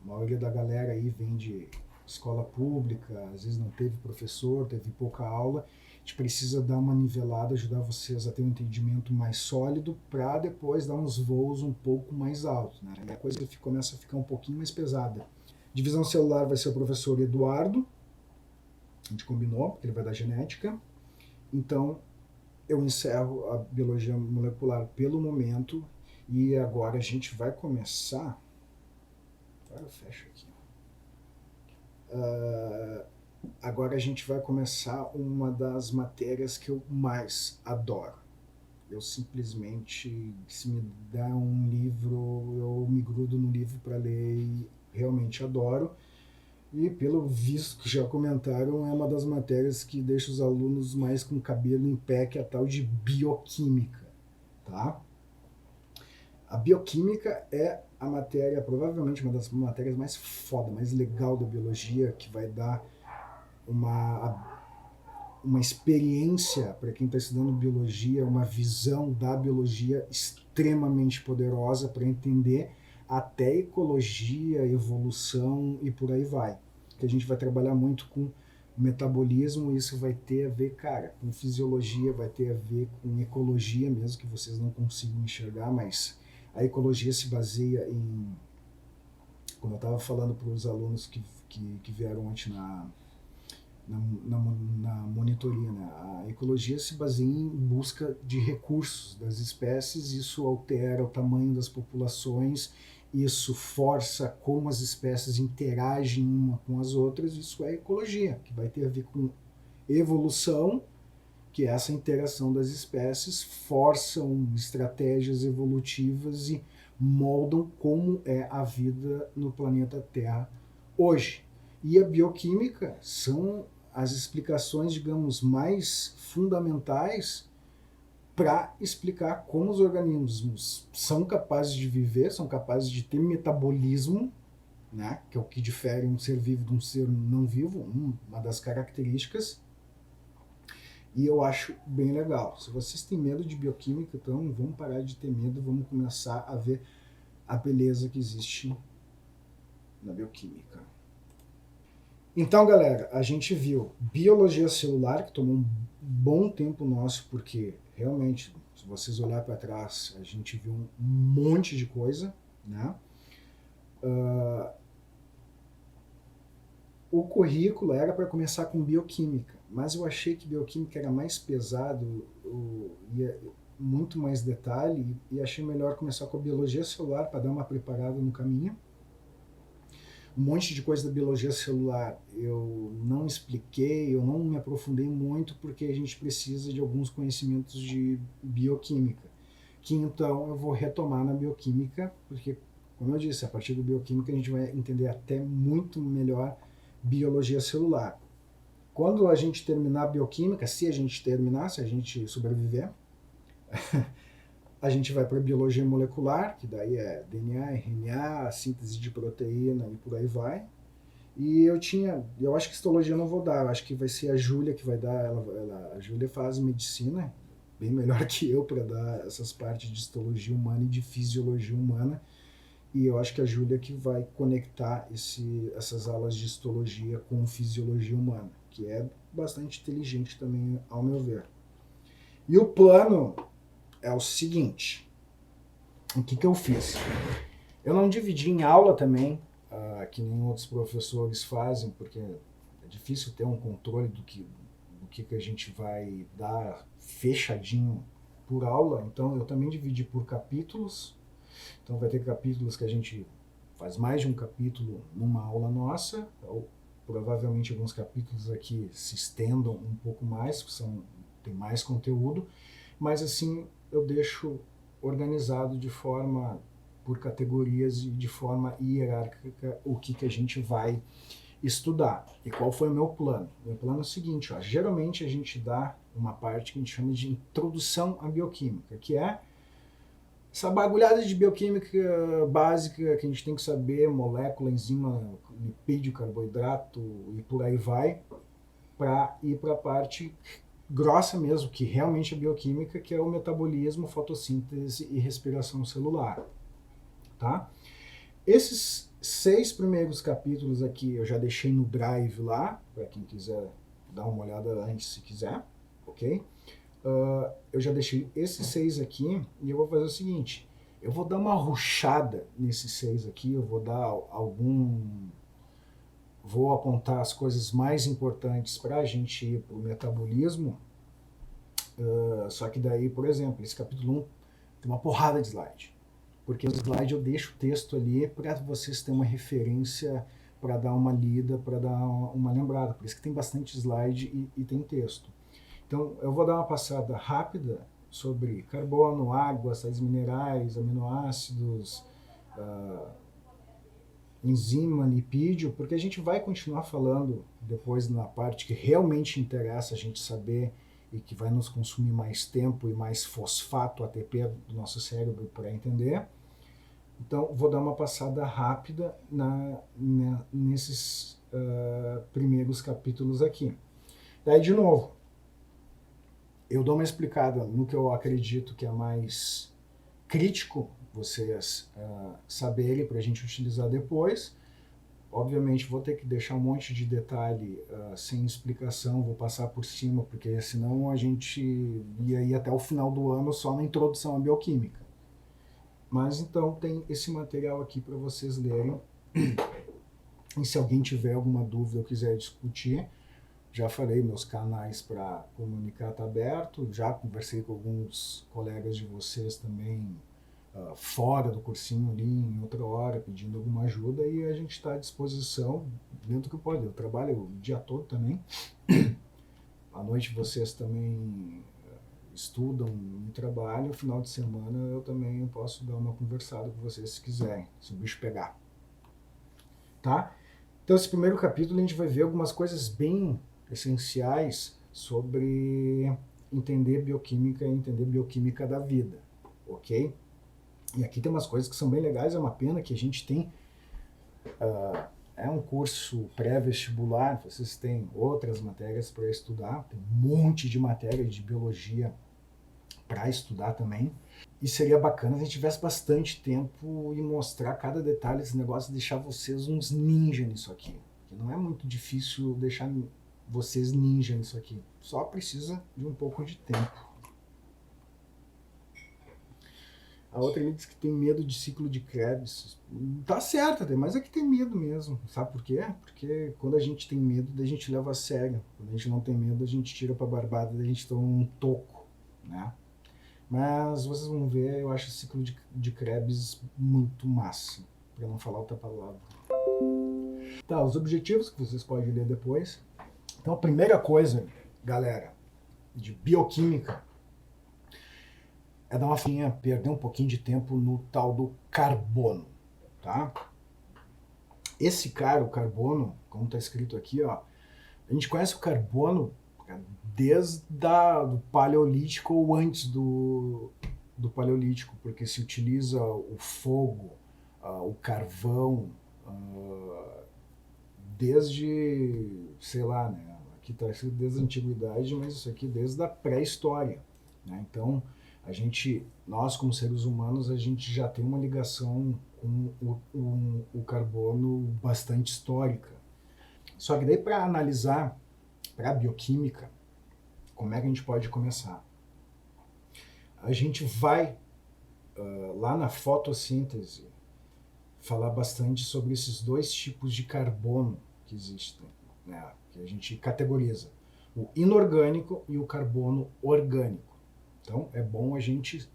A maioria da galera aí vem de escola pública, às vezes não teve professor, teve pouca aula. A gente precisa dar uma nivelada, ajudar vocês a ter um entendimento mais sólido para depois dar uns voos um pouco mais altos, né? E a coisa começa a ficar um pouquinho mais pesada. Divisão celular vai ser o professor Eduardo, a gente combinou, porque ele vai dar genética. Então, eu encerro a biologia molecular pelo momento e agora a gente vai começar... Agora eu fecho aqui. Agora a gente vai começar uma das matérias que eu mais adoro. Eu simplesmente, se me der um livro, eu me grudo no livro para ler e realmente adoro. E pelo visto que já comentaram, é uma das matérias que deixa os alunos mais com o cabelo em pé, que é a tal de bioquímica, tá? A bioquímica é a matéria, provavelmente uma das matérias mais foda, mais legal da biologia, que vai dar uma experiência para quem está estudando biologia, uma visão da biologia extremamente poderosa para entender até ecologia, evolução e por aí vai. Que a gente vai trabalhar muito com metabolismo, isso vai ter a ver, cara, com fisiologia, vai ter a ver com ecologia, mesmo que vocês não consigam enxergar, mas a ecologia se baseia em, como eu estava falando para os alunos que vieram ontem na monitoria, né? A ecologia se baseia em busca de recursos das espécies, isso altera o tamanho das populações, isso força como as espécies interagem uma com as outras, isso é ecologia, que vai ter a ver com evolução, que essa interação das espécies forçam estratégias evolutivas e moldam como é a vida no planeta Terra hoje. E a bioquímica são as explicações, digamos, mais fundamentais para explicar como os organismos são capazes de viver, são capazes de ter metabolismo, né, que é o que difere um ser vivo de um ser não vivo, uma das características. E eu acho bem legal. Se vocês têm medo de bioquímica, então vamos parar de ter medo, vamos começar a ver a beleza que existe na bioquímica. Então, galera, a gente viu biologia celular, que tomou um bom tempo nosso, porque realmente, se vocês olharem para trás, a gente viu um monte de coisa, né? O currículo era para começar com bioquímica, mas eu achei que bioquímica era mais pesado, ia muito mais detalhe, e achei melhor começar com a biologia celular para dar uma preparada no caminho. Um monte de coisa da biologia celular eu não expliquei, eu não me aprofundei muito, porque a gente precisa de alguns conhecimentos de bioquímica, que então eu vou retomar na bioquímica, porque, como eu disse, a partir da bioquímica a gente vai entender até muito melhor biologia celular. Quando a gente terminar a bioquímica, se a gente terminar, se a gente sobreviver, a gente vai para a biologia molecular, que daí é DNA, RNA, síntese de proteína e por aí vai. E eu acho que histologia eu não vou dar, eu acho que vai ser a Júlia que vai dar, a Júlia faz medicina, bem melhor que eu para dar essas partes de histologia humana e de fisiologia humana, e eu acho que a Júlia que vai conectar essas aulas de histologia com fisiologia humana, que é bastante inteligente também, ao meu ver. E o plano é o seguinte, o que eu fiz? Eu não dividi em aula também, que nem outros professores fazem, porque é difícil ter um controle do que a gente vai dar fechadinho por aula, então eu também dividi por capítulos. Então vai ter capítulos que a gente faz mais de um capítulo numa aula nossa, ou provavelmente alguns capítulos aqui se estendam um pouco mais, tem mais conteúdo, mas assim eu deixo organizado de forma por categorias e de forma hierárquica o que a gente vai estudar. E qual foi o meu plano? O meu plano é o seguinte, ó, geralmente a gente dá uma parte que a gente chama de introdução à bioquímica, que é essa bagulhada de bioquímica básica que a gente tem que saber, molécula, enzima, lipídio, carboidrato e por aí vai, para ir para a parte grossa mesmo, que realmente é bioquímica, que é o metabolismo, fotossíntese e respiração celular. Tá? Esses 6 primeiros capítulos aqui eu já deixei no Drive lá, para quem quiser dar uma olhada antes se quiser, ok? Eu já deixei esses 6 aqui e eu vou fazer o seguinte, eu vou dar uma rushada nesses 6 aqui, eu vou dar vou apontar as coisas mais importantes para a gente ir para o metabolismo, só que daí, por exemplo, esse capítulo 1 tem uma porrada de slide, porque no slide eu deixo o texto ali para vocês terem uma referência, para dar uma lida, para dar uma lembrada, por isso que tem bastante slide e tem texto. Então, eu vou dar uma passada rápida sobre carbono, água, sais minerais, aminoácidos, enzima, lipídio, porque a gente vai continuar falando depois na parte que realmente interessa a gente saber e que vai nos consumir mais tempo e mais fosfato ATP do nosso cérebro para entender. Então, vou dar uma passada rápida nesses primeiros capítulos aqui. Daí, de novo, eu dou uma explicada no que eu acredito que é mais crítico vocês saberem para a gente utilizar depois. Obviamente vou ter que deixar um monte de detalhe sem explicação, vou passar por cima, porque senão a gente ia ir até o final do ano só na introdução à bioquímica. Mas então tem esse material aqui para vocês lerem. E se alguém tiver alguma dúvida ou quiser discutir, já falei, meus canais para comunicar tá aberto, já conversei com alguns colegas de vocês também fora do cursinho ali, em outra hora, pedindo alguma ajuda, e a gente está à disposição dentro do que pode. Eu trabalho o dia todo também. À noite vocês também estudam e trabalham, no final de semana eu também posso dar uma conversada com vocês se quiserem, se o bicho pegar. Tá? Então esse primeiro capítulo a gente vai ver algumas coisas bem essenciais sobre entender bioquímica e entender bioquímica da vida, ok? E aqui tem umas coisas que são bem legais, é uma pena que a gente tem é um curso pré-vestibular, vocês têm outras matérias para estudar, tem um monte de matéria de biologia para estudar também. E seria bacana se a gente tivesse bastante tempo e mostrar cada detalhe desse negócio e deixar vocês uns ninja nisso aqui. Porque não é muito difícil deixar vocês ninja nisso aqui. Só precisa de um pouco de tempo. A outra me diz que tem medo de ciclo de Krebs. Tá certo, mas é que tem medo mesmo. Sabe por quê? Porque quando a gente tem medo, a gente leva a sério. Quando a gente não tem medo, a gente tira pra barbada, a gente toma um toco, né? Mas vocês vão ver, eu acho o ciclo de Krebs muito massa, para não falar outra palavra. Tá, os objetivos que vocês podem ler depois. Então a primeira coisa, galera, de bioquímica, é dar uma falinha, perder um pouquinho de tempo no tal do carbono, tá? Esse cara, o carbono, como está escrito aqui, ó, a gente conhece o carbono desde do Paleolítico ou antes do Paleolítico, porque se utiliza o fogo, o carvão, desde, sei lá, né? Aqui está escrito desde a antiguidade, mas isso aqui desde a pré-história, né? Então, nós como seres humanos, a gente já tem uma ligação com o carbono bastante histórica. Só que daí para analisar, para a bioquímica, como é que a gente pode começar? A gente vai lá na fotossíntese falar bastante sobre esses dois tipos de carbono que existem, né? Que a gente categoriza, o inorgânico e o carbono orgânico. Então é bom isso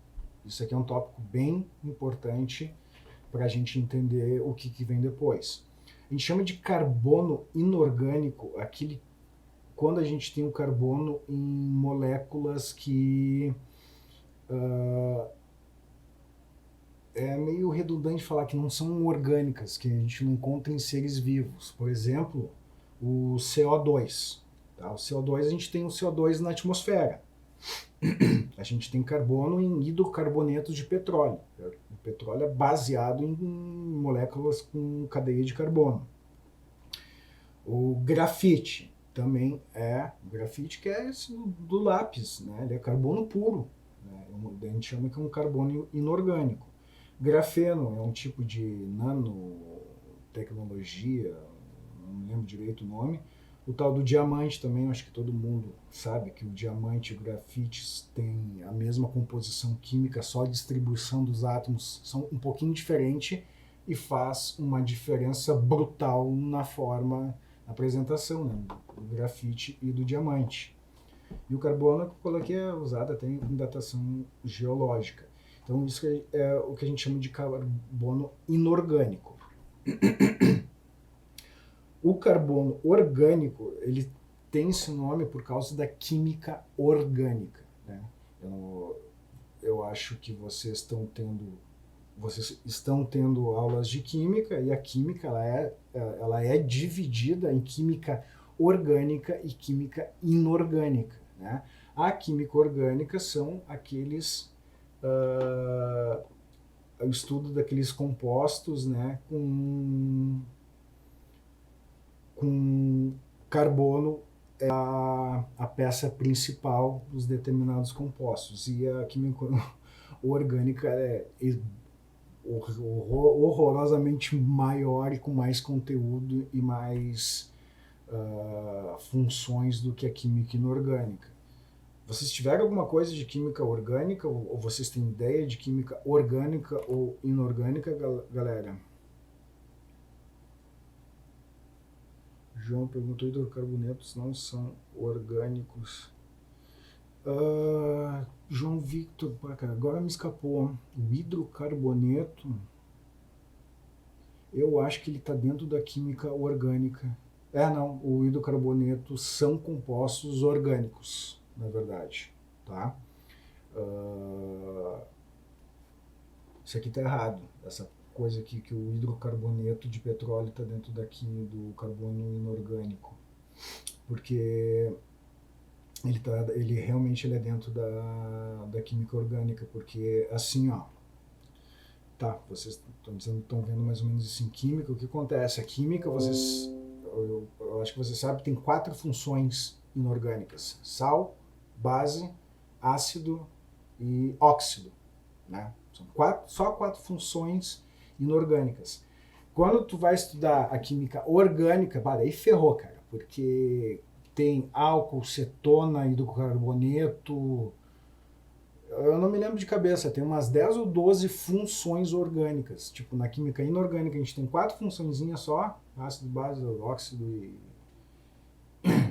aqui é um tópico bem importante para a gente entender o que vem depois. A gente chama de carbono inorgânico quando a gente tem o carbono em moléculas que é meio redundante falar que não são orgânicas, que a gente não encontra em seres vivos. Por exemplo, o CO2. Tá? O CO2, a gente tem o CO2 na atmosfera. A gente tem carbono em hidrocarbonetos de petróleo. O petróleo é baseado em moléculas com cadeia de carbono. O grafite também o grafite que é esse do lápis, né? Ele é carbono puro, né? A gente chama que é um carbono inorgânico. Grafeno é um tipo de nanotecnologia, não me lembro direito o nome. O tal do diamante também, acho que todo mundo sabe que o diamante e o grafite têm a mesma composição química, só a distribuição dos átomos são um pouquinho diferente e faz uma diferença brutal na forma, na apresentação, né, do grafite e do diamante. E o carbono que eu coloquei é usado até em datação geológica. Então isso é o que a gente chama de carbono inorgânico. O carbono orgânico, ele tem esse nome por causa da química orgânica, né? Eu acho que vocês estão tendo vocês estão tendo aulas de química, e a química ela é dividida em química orgânica e química inorgânica, né? A química orgânica são aqueles o estudo daqueles compostos, né, com carbono é a peça principal dos determinados compostos, e a química orgânica é horrorosamente maior e com mais conteúdo e mais funções do que a química inorgânica. Vocês tiveram alguma coisa de química orgânica, ou vocês têm ideia de química orgânica ou inorgânica, galera? João perguntou: hidrocarbonetos não são orgânicos. João Victor, agora me escapou. O hidrocarboneto, eu acho que ele está dentro da química orgânica. Não, o hidrocarboneto são compostos orgânicos, na verdade, tá? Isso aqui está errado, essa coisa aqui que o hidrocarboneto de petróleo está dentro do carbono inorgânico, porque ele realmente é dentro da química orgânica, porque assim, ó, tá, vocês estão vendo mais ou menos isso em química. O que acontece? A química, eu acho que você sabe, tem 4 funções inorgânicas: sal, base, ácido e óxido, né? São só 4 funções inorgânicas. Quando tu vai estudar a química orgânica, aí ferrou, cara, porque tem álcool, cetona, hidrocarboneto, eu não me lembro de cabeça, tem umas 10 ou 12 funções orgânicas. Tipo, na química inorgânica a gente tem 4 funçõezinhas só: ácido, base, óxido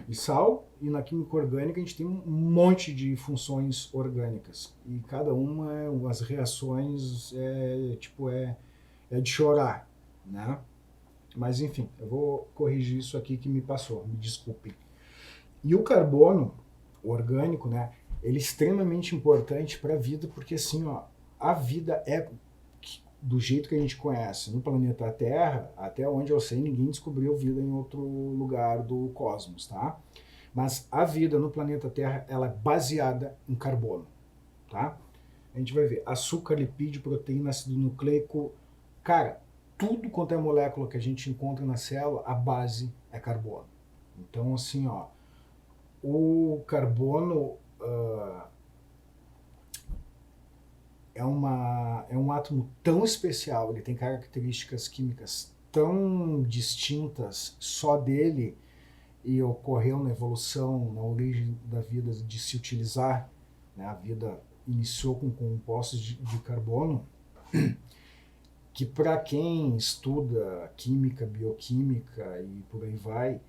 e sal. E na química orgânica a gente tem um monte de funções orgânicas. E cada uma, as reações, é de chorar, né? Mas enfim, eu vou corrigir isso aqui que me passou, me desculpem. E o carbono orgânico, né, ele é extremamente importante para a vida, porque assim, ó, a vida é do jeito que a gente conhece no planeta Terra. Até onde eu sei, ninguém descobriu vida em outro lugar do cosmos, tá? Mas a vida no planeta Terra, ela é baseada em carbono, tá? A gente vai ver açúcar, lipídio, proteína, ácido nucleico, cara, tudo quanto é molécula que a gente encontra na célula, a base é carbono. Então, assim, ó, o carbono é um átomo tão especial, ele tem características químicas tão distintas só dele, e ocorreu na evolução, na origem da vida, de se utilizar, né, a vida iniciou com compostos de carbono, que para quem estuda química, bioquímica e por aí vai,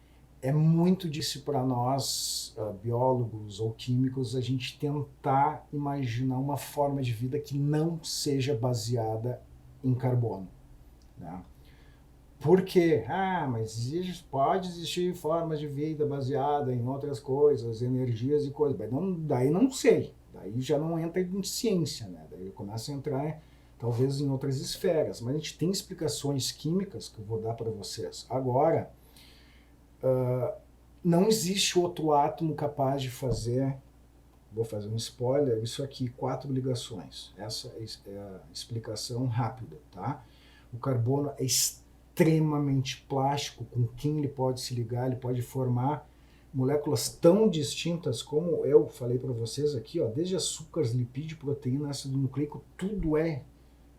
é muito difícil para nós, biólogos ou químicos, a gente tentar imaginar uma forma de vida que não seja baseada em carbono, né? Por quê? Mas pode existir formas de vida baseada em outras coisas, energias e coisas. Daí não sei. Daí já não entra em ciência, né? Daí começa a entrar talvez em outras esferas. Mas a gente tem explicações químicas que eu vou dar para vocês. Agora, não existe outro átomo capaz de fazer, vou fazer um spoiler, isso aqui, 4 ligações. Essa é a explicação rápida, tá? O carbono é extremamente plástico, com quem ele pode se ligar, ele pode formar moléculas tão distintas como eu falei para vocês aqui, ó, desde açúcares, lipídio, proteína, ácido nucleico, tudo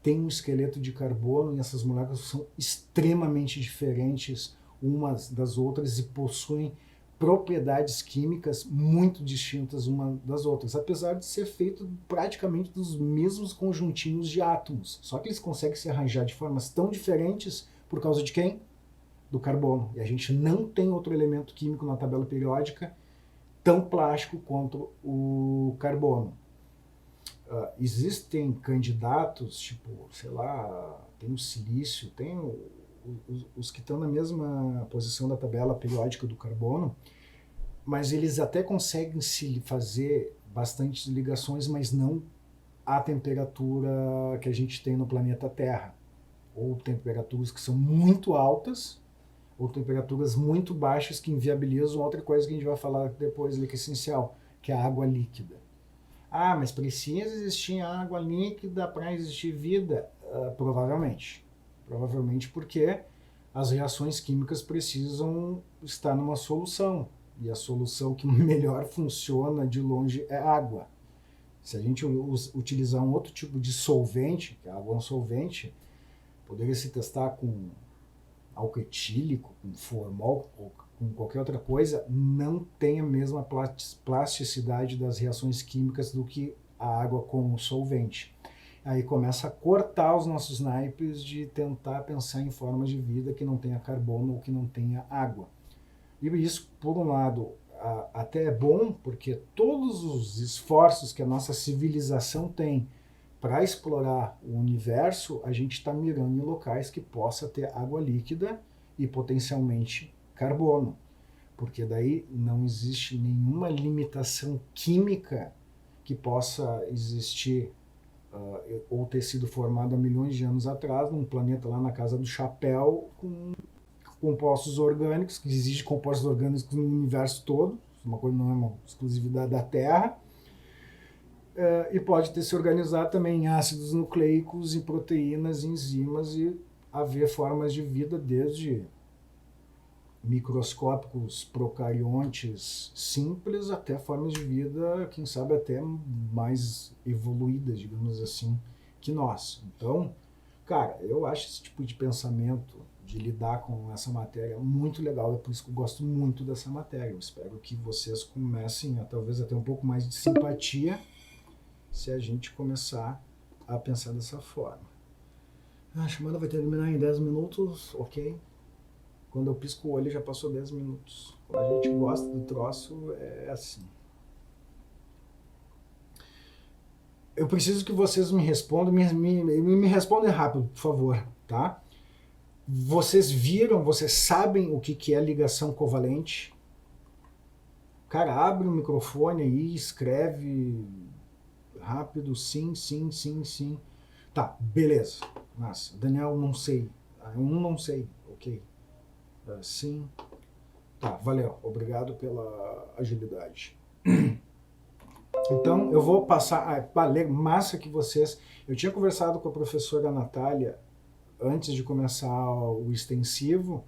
tem um esqueleto de carbono, e essas moléculas são extremamente diferentes umas das outras e possuem propriedades químicas muito distintas umas das outras, apesar de ser feito praticamente dos mesmos conjuntinhos de átomos, só que eles conseguem se arranjar de formas tão diferentes por causa de quem? Do carbono. E a gente não tem outro elemento químico na tabela periódica tão plástico quanto o carbono. Existem candidatos, tipo, sei lá, tem o silício, tem os que estão na mesma posição da tabela periódica do carbono, mas eles até conseguem se fazer bastantes ligações, mas não à temperatura que a gente tem no planeta Terra, ou temperaturas que são muito altas, ou temperaturas muito baixas que inviabilizam outra coisa que a gente vai falar depois, que é essencial, que é a água líquida. Ah, mas precisa existir água líquida para existir vida? Provavelmente. Provavelmente porque as reações químicas precisam estar numa solução. E a solução que melhor funciona de longe é água. Se a gente utilizar um outro tipo de solvente, que a água é um solvente, poderia se testar com álcool etílico, com formol ou com qualquer outra coisa, não tem a mesma plasticidade das reações químicas do que a água com o solvente. Aí começa a cortar os nossos naipes de tentar pensar em formas de vida que não tenha carbono ou que não tenha água. E isso, por um lado, até é bom, porque todos os esforços que a nossa civilização tem para explorar o universo, a gente está mirando em locais que possa ter água líquida e potencialmente carbono, porque daí não existe nenhuma limitação química que possa existir ou ter sido formada há milhões de anos atrás num planeta lá na Casa do Chapéu com compostos orgânicos, que existe compostos orgânicos no universo todo, uma coisa não é uma exclusividade da Terra, e pode ter se organizado também em ácidos nucleicos, em proteínas, enzimas, e haver formas de vida desde microscópicos procariontes simples até formas de vida, quem sabe até mais evoluídas, digamos assim, que nós. Então, cara, eu acho esse tipo de pensamento, de lidar com essa matéria, muito legal, é por isso que eu gosto muito dessa matéria. Eu espero que vocês comecem a talvez até um pouco mais de simpatia se a gente começar a pensar dessa forma. A chamada vai terminar em 10 minutos, ok? Quando eu pisco o olho já passou 10 minutos. Quando a gente gosta do troço, é assim. Eu preciso que vocês me respondam, me respondem rápido, por favor, tá? Vocês viram, vocês sabem o que é ligação covalente? Cara, abre o microfone aí, escreve rápido, sim, sim, sim, sim. Tá, beleza. Massa. Daniel, não sei. Não sei, ok. Sim. Tá, valeu. Obrigado pela agilidade. Então, eu vou passar. Massa que vocês. Eu tinha conversado com a professora Natália antes de começar o extensivo,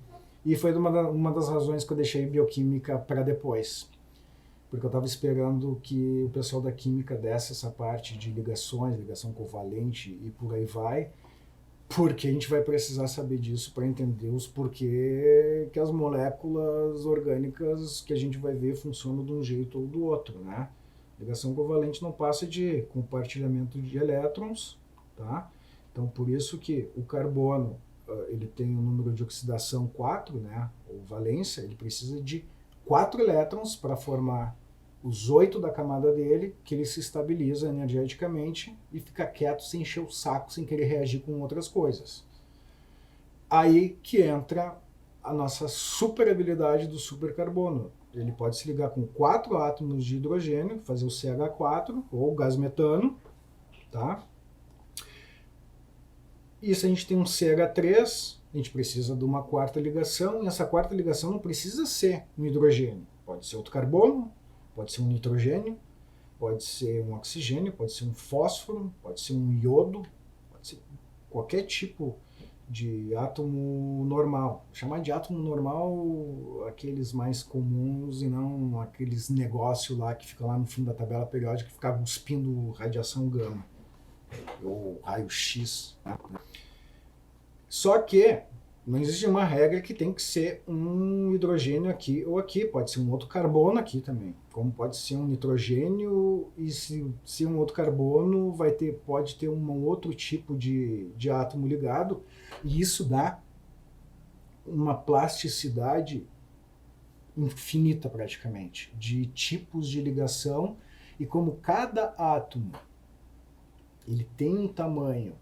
e foi uma das razões que eu deixei bioquímica para depois. Porque eu estava esperando que o pessoal da química desse essa parte de ligações, ligação covalente e por aí vai, porque a gente vai precisar saber disso para entender os porquê que as moléculas orgânicas que a gente vai ver funcionam de um jeito ou do outro, né? Ligação covalente não passa de compartilhamento de elétrons, tá? Então, por isso que o carbono, ele tem um número de oxidação 4, né? Ou valência, ele precisa de 4 elétrons para formar os 8 da camada dele, que ele se estabiliza energeticamente e fica quieto sem encher o saco, sem querer reagir com outras coisas. Aí que entra a nossa super habilidade do supercarbono. Ele pode se ligar com 4 átomos de hidrogênio, fazer o CH4 ou gás metano, tá? E se a gente tem um CH3, a gente precisa de uma quarta ligação, e essa quarta ligação não precisa ser um hidrogênio. Pode ser outro carbono, pode ser um nitrogênio, pode ser um oxigênio, pode ser um fósforo, pode ser um iodo, pode ser qualquer tipo de átomo normal. Chamar de átomo normal aqueles mais comuns e não aqueles negócios lá que fica lá no fim da tabela periódica que fica cuspindo radiação gama ou raio-x. Né? Só que não existe uma regra que tem que ser um hidrogênio aqui ou aqui. Pode ser um outro carbono aqui também. Como pode ser um nitrogênio e se um outro carbono pode ter um outro tipo de átomo ligado. E isso dá uma plasticidade infinita praticamente de tipos de ligação. E como cada átomo ele tem um tamanho,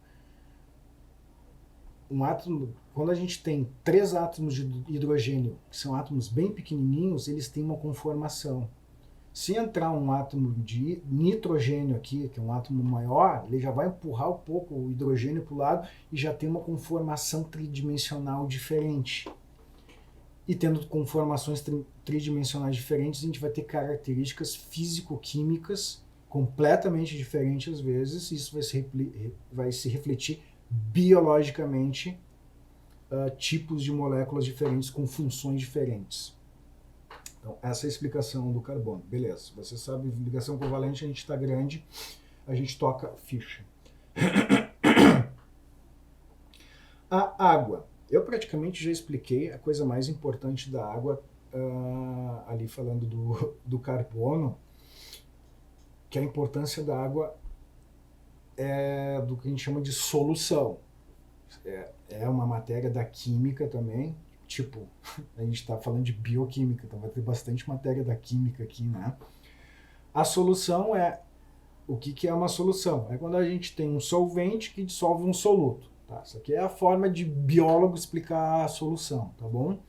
um átomo, quando a gente tem 3 átomos de hidrogênio, que são átomos bem pequenininhos, eles têm uma conformação. Se entrar um átomo de nitrogênio aqui, que é um átomo maior, ele já vai empurrar um pouco o hidrogênio para o lado e já tem uma conformação tridimensional diferente. E tendo conformações tridimensionais diferentes, a gente vai ter características físico-químicas completamente diferentes às vezes, e isso vai se refletir biologicamente tipos de moléculas diferentes com funções diferentes. Então, essa é a explicação do carbono. Beleza, você sabe, ligação covalente, a gente está grande, a gente toca ficha. A água. Eu praticamente já expliquei a coisa mais importante da água, ali falando do carbono, que a importância da água é do que a gente chama de solução. É uma matéria da química também, tipo, a gente está falando de bioquímica, então vai ter bastante matéria da química aqui, né? A solução o que é uma solução? É quando a gente tem um solvente que dissolve um soluto. Tá? Isso aqui é a forma de biólogo explicar a solução, tá bom?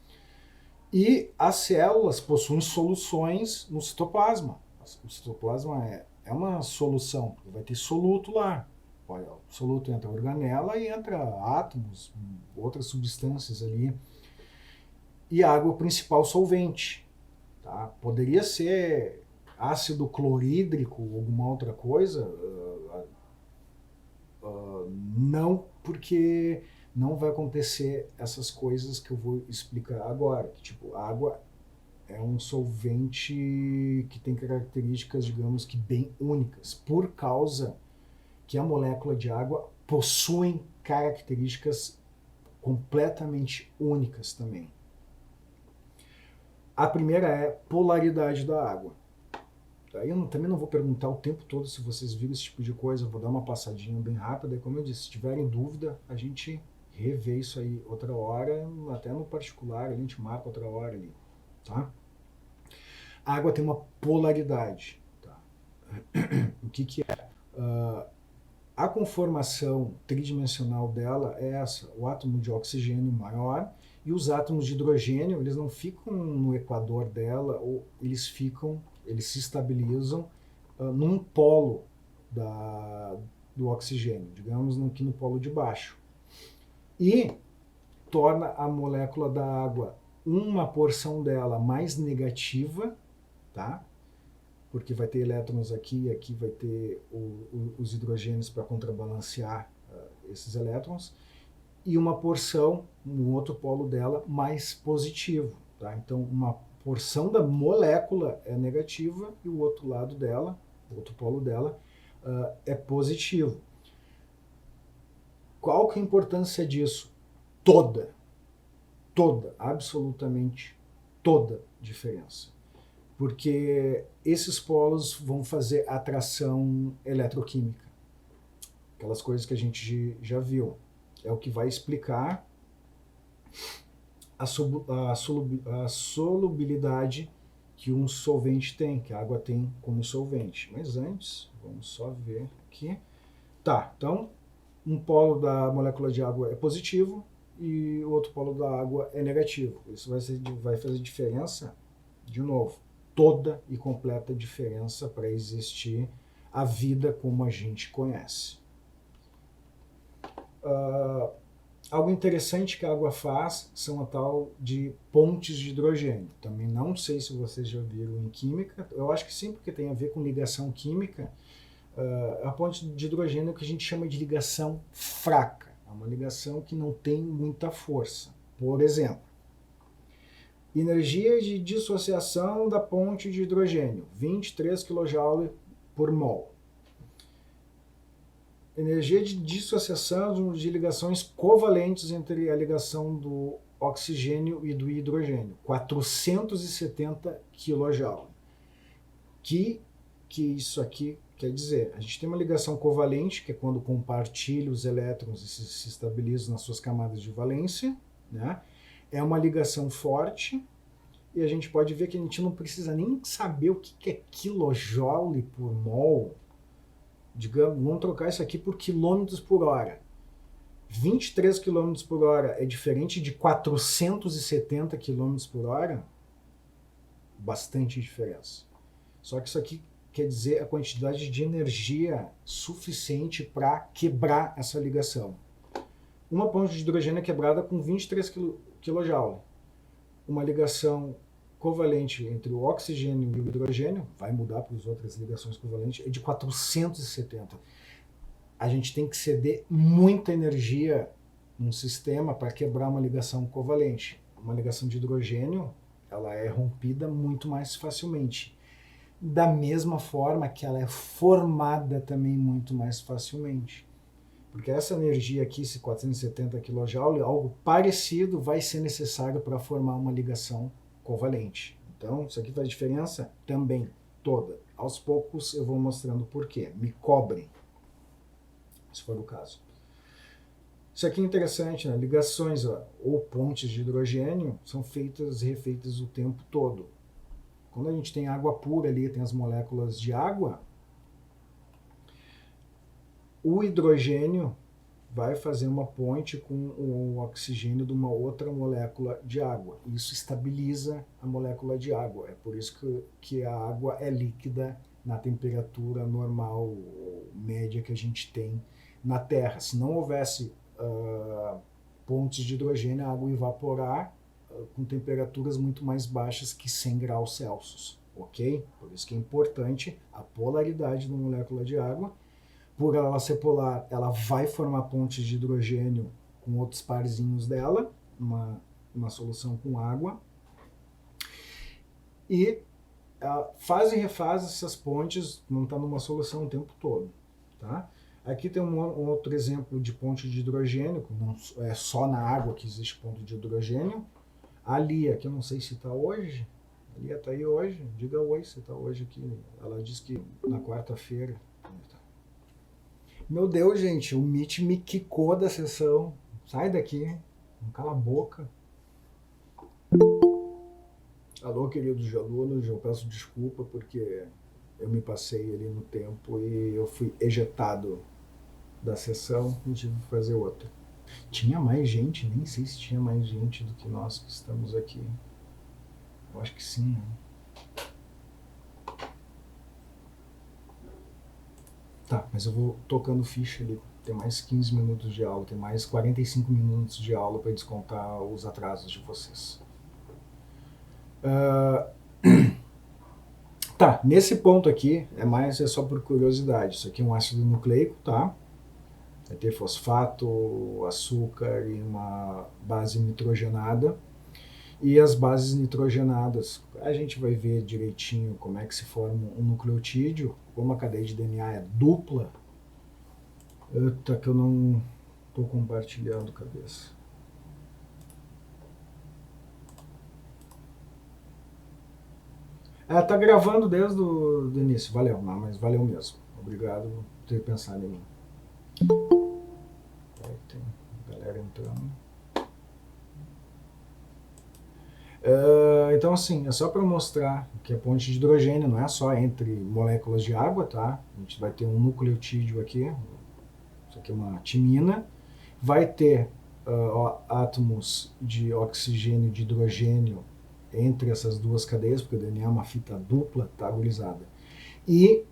E as células possuem soluções no citoplasma. O citoplasma é uma solução, vai ter soluto lá. Olha, o soluto entra organela e entra átomos, outras substâncias ali. E a água é o principal solvente. Tá? Poderia ser ácido clorídrico ou alguma outra coisa? Não, porque não vai acontecer essas coisas que eu vou explicar agora. Tipo, a água é um solvente que tem características, digamos que bem únicas, por causa que a molécula de água possui características completamente únicas também. A primeira é polaridade da água. Aí eu também não vou perguntar o tempo todo se vocês viram esse tipo de coisa, eu vou dar uma passadinha bem rápida, e como eu disse, se tiverem dúvida, a gente revê isso aí outra hora, até no particular, a gente marca outra hora ali, tá? A água tem uma polaridade, tá? O que é? A conformação tridimensional dela é essa, o átomo de oxigênio maior e os átomos de hidrogênio, eles não ficam no equador dela, ou eles se estabilizam num polo do oxigênio, digamos aqui no polo de baixo. E torna a molécula da água uma porção dela mais negativa, tá? Porque vai ter elétrons aqui e aqui vai ter os hidrogênios para contrabalancear esses elétrons, e uma porção, no outro polo dela, mais positivo. Tá? Então, uma porção da molécula é negativa e o outro lado dela, o outro polo dela, é positivo. Qual que é a importância disso? Toda, absolutamente toda diferença. Porque esses polos vão fazer atração eletroquímica. Aquelas coisas que a gente já viu. É o que vai explicar a solubilidade que um solvente tem, que a água tem como solvente. Mas antes, vamos só ver aqui. Tá, então, um polo da molécula de água é positivo e o outro polo da água é negativo. Isso vai fazer diferença, de novo, toda e completa diferença para existir a vida como a gente conhece. Algo interessante que a água faz são a tal de pontes de hidrogênio. Também não sei se vocês já viram em química, eu acho que sim, porque tem a ver com ligação química. A ponte de hidrogênio é o que a gente chama de ligação fraca. É uma ligação que não tem muita força. Por exemplo, energia de dissociação da ponte de hidrogênio, 23 kJ por mol. Energia de dissociação de ligações covalentes entre a ligação do oxigênio e do hidrogênio, 470 kJ. Que isso aqui quer dizer? A gente tem uma ligação covalente, que é quando compartilha os elétrons e se estabilizam nas suas camadas de valência, né? É uma ligação forte, e a gente pode ver que a gente não precisa nem saber o que é quilojoule por mol. Digamos, vamos trocar isso aqui por quilômetros por hora. 23 km por hora é diferente de 470 km por hora? Bastante diferença. Só que isso aqui quer dizer a quantidade de energia suficiente para quebrar essa ligação. Uma ponte de hidrogênio é quebrada com 23 kJ. Uma ligação covalente entre o oxigênio e o hidrogênio, vai mudar para as outras ligações covalentes, é de 470. A gente tem que ceder muita energia num sistema para quebrar uma ligação covalente. Uma ligação de hidrogênio, ela é rompida muito mais facilmente. Da mesma forma que ela é formada também muito mais facilmente. Porque essa energia aqui, esse 470 kJ, algo parecido vai ser necessário para formar uma ligação covalente. Então, isso aqui faz diferença também, toda. Aos poucos eu vou mostrando por quê. Me cobrem, se for o caso. Isso aqui é interessante, né? Ligações ou pontes de hidrogênio são feitas e refeitas o tempo todo. Quando a gente tem água pura ali, tem as moléculas de água, o hidrogênio vai fazer uma ponte com o oxigênio de uma outra molécula de água. Isso estabiliza a molécula de água. É por isso que a água é líquida na temperatura normal, média que a gente tem na Terra. Se não houvesse pontes de hidrogênio, a água ia evaporar com temperaturas muito mais baixas que 100 graus Celsius, ok? Por isso que é importante a polaridade da molécula de água. Por ela ser polar, ela vai formar pontes de hidrogênio com outros parzinhos dela, uma solução com água, e faz e refaz essas pontes, não está numa solução o tempo todo, tá? Aqui tem um outro exemplo de ponte de hidrogênio, não é só na água que existe ponte de hidrogênio. A Lia, que eu não sei se está hoje, a Lia está aí hoje, diga oi se está hoje aqui. Ela disse que na quarta-feira. Meu Deus, gente, o Meet me quicou da sessão. Sai daqui, não cala a boca. Alô, queridos alunos, eu peço desculpa porque eu me passei ali no tempo e eu fui ejetado da sessão e tive que fazer outra. Tinha mais gente, nem sei se tinha mais gente do que nós que estamos aqui. Eu acho que sim, né? Tá, mas eu vou tocando ficha ali. Tem mais 15 minutos de aula, tem mais 45 minutos de aula para descontar os atrasos de vocês. Tá, nesse ponto aqui, é só por curiosidade. Isso aqui é um ácido nucleico, tá? Vai ter fosfato, açúcar e uma base nitrogenada. E as bases nitrogenadas, a gente vai ver direitinho como é que se forma um nucleotídeo. Como a cadeia de DNA é dupla, eita, que eu não estou compartilhando, cabeça. Tá gravando desde o início, valeu, não, mas valeu mesmo. Obrigado por ter pensado em mim. Tem galera entrando. Então, assim, é só para mostrar que a ponte de hidrogênio não é só entre moléculas de água, tá? A gente vai ter um nucleotídeo aqui, isso aqui é uma timina, vai ter átomos de oxigênio e de hidrogênio entre essas duas cadeias, porque o DNA é uma fita dupla, tá, gurizada? E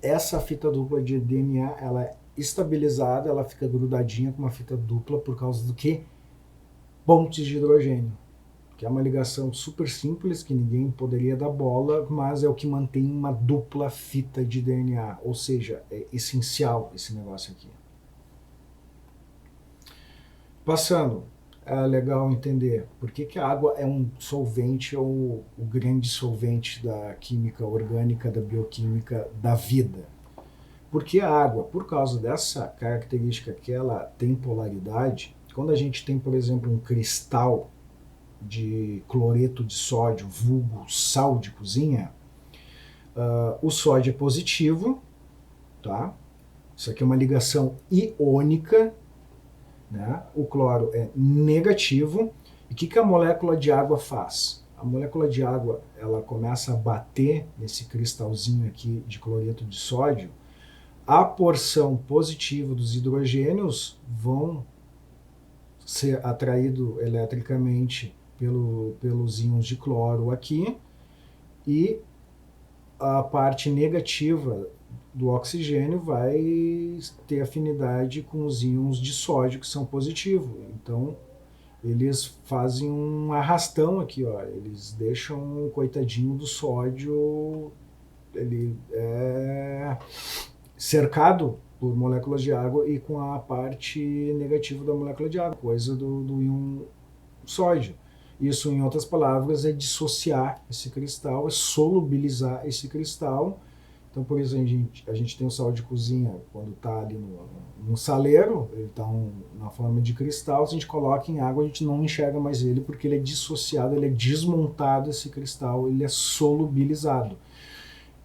essa fita dupla de DNA, ela é estabilizada, ela fica grudadinha com uma fita dupla por causa do que? Pontes de hidrogênio, que é uma ligação super simples, que ninguém poderia dar bola, mas é o que mantém uma dupla fita de DNA, ou seja, é essencial esse negócio aqui. Passando, é legal entender por que a água é um solvente ou o grande solvente da química orgânica, da bioquímica, da vida. Porque a água, por causa dessa característica que ela tem polaridade, quando a gente tem, por exemplo, um cristal de cloreto de sódio, vulgo sal de cozinha, o sódio é positivo, tá? Isso aqui é uma ligação iônica, né? O cloro é negativo. E o que a molécula de água faz? A molécula de água, ela começa a bater nesse cristalzinho aqui de cloreto de sódio. A porção positiva dos hidrogênios vão ser atraídos eletricamente pelos íons de cloro aqui, e a parte negativa do oxigênio vai ter afinidade com os íons de sódio que são positivos. Então, eles fazem um arrastão aqui, ó. Eles deixam o coitadinho do sódio, ele é cercado por moléculas de água e com a parte negativa da molécula de água, coisa do íon sódio. Isso, em outras palavras, é dissociar esse cristal, é solubilizar esse cristal. Então, por isso, a gente tem o sal de cozinha, quando está ali no saleiro, ele está na forma de cristal. Se a gente coloca em água, a gente não enxerga mais ele, porque ele é dissociado, ele é desmontado, esse cristal, ele é solubilizado.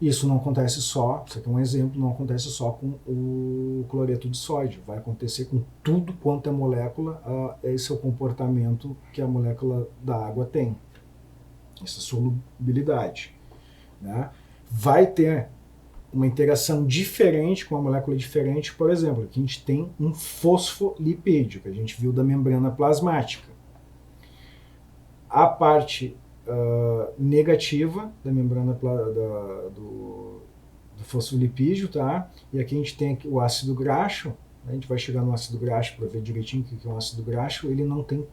Isso não acontece só, isso aqui é um exemplo, não acontece só com o cloreto de sódio, vai acontecer com tudo quanto é molécula, esse é o comportamento que a molécula da água tem, essa solubilidade, né? Vai ter uma interação diferente com uma molécula diferente, por exemplo, aqui a gente tem um fosfolipídio, que a gente viu da membrana plasmática. A parte negativa da membrana do fosfolipídio, tá? E aqui a gente tem o ácido graxo, a gente vai chegar no ácido graxo para ver direitinho o que é um ácido graxo, ele não tem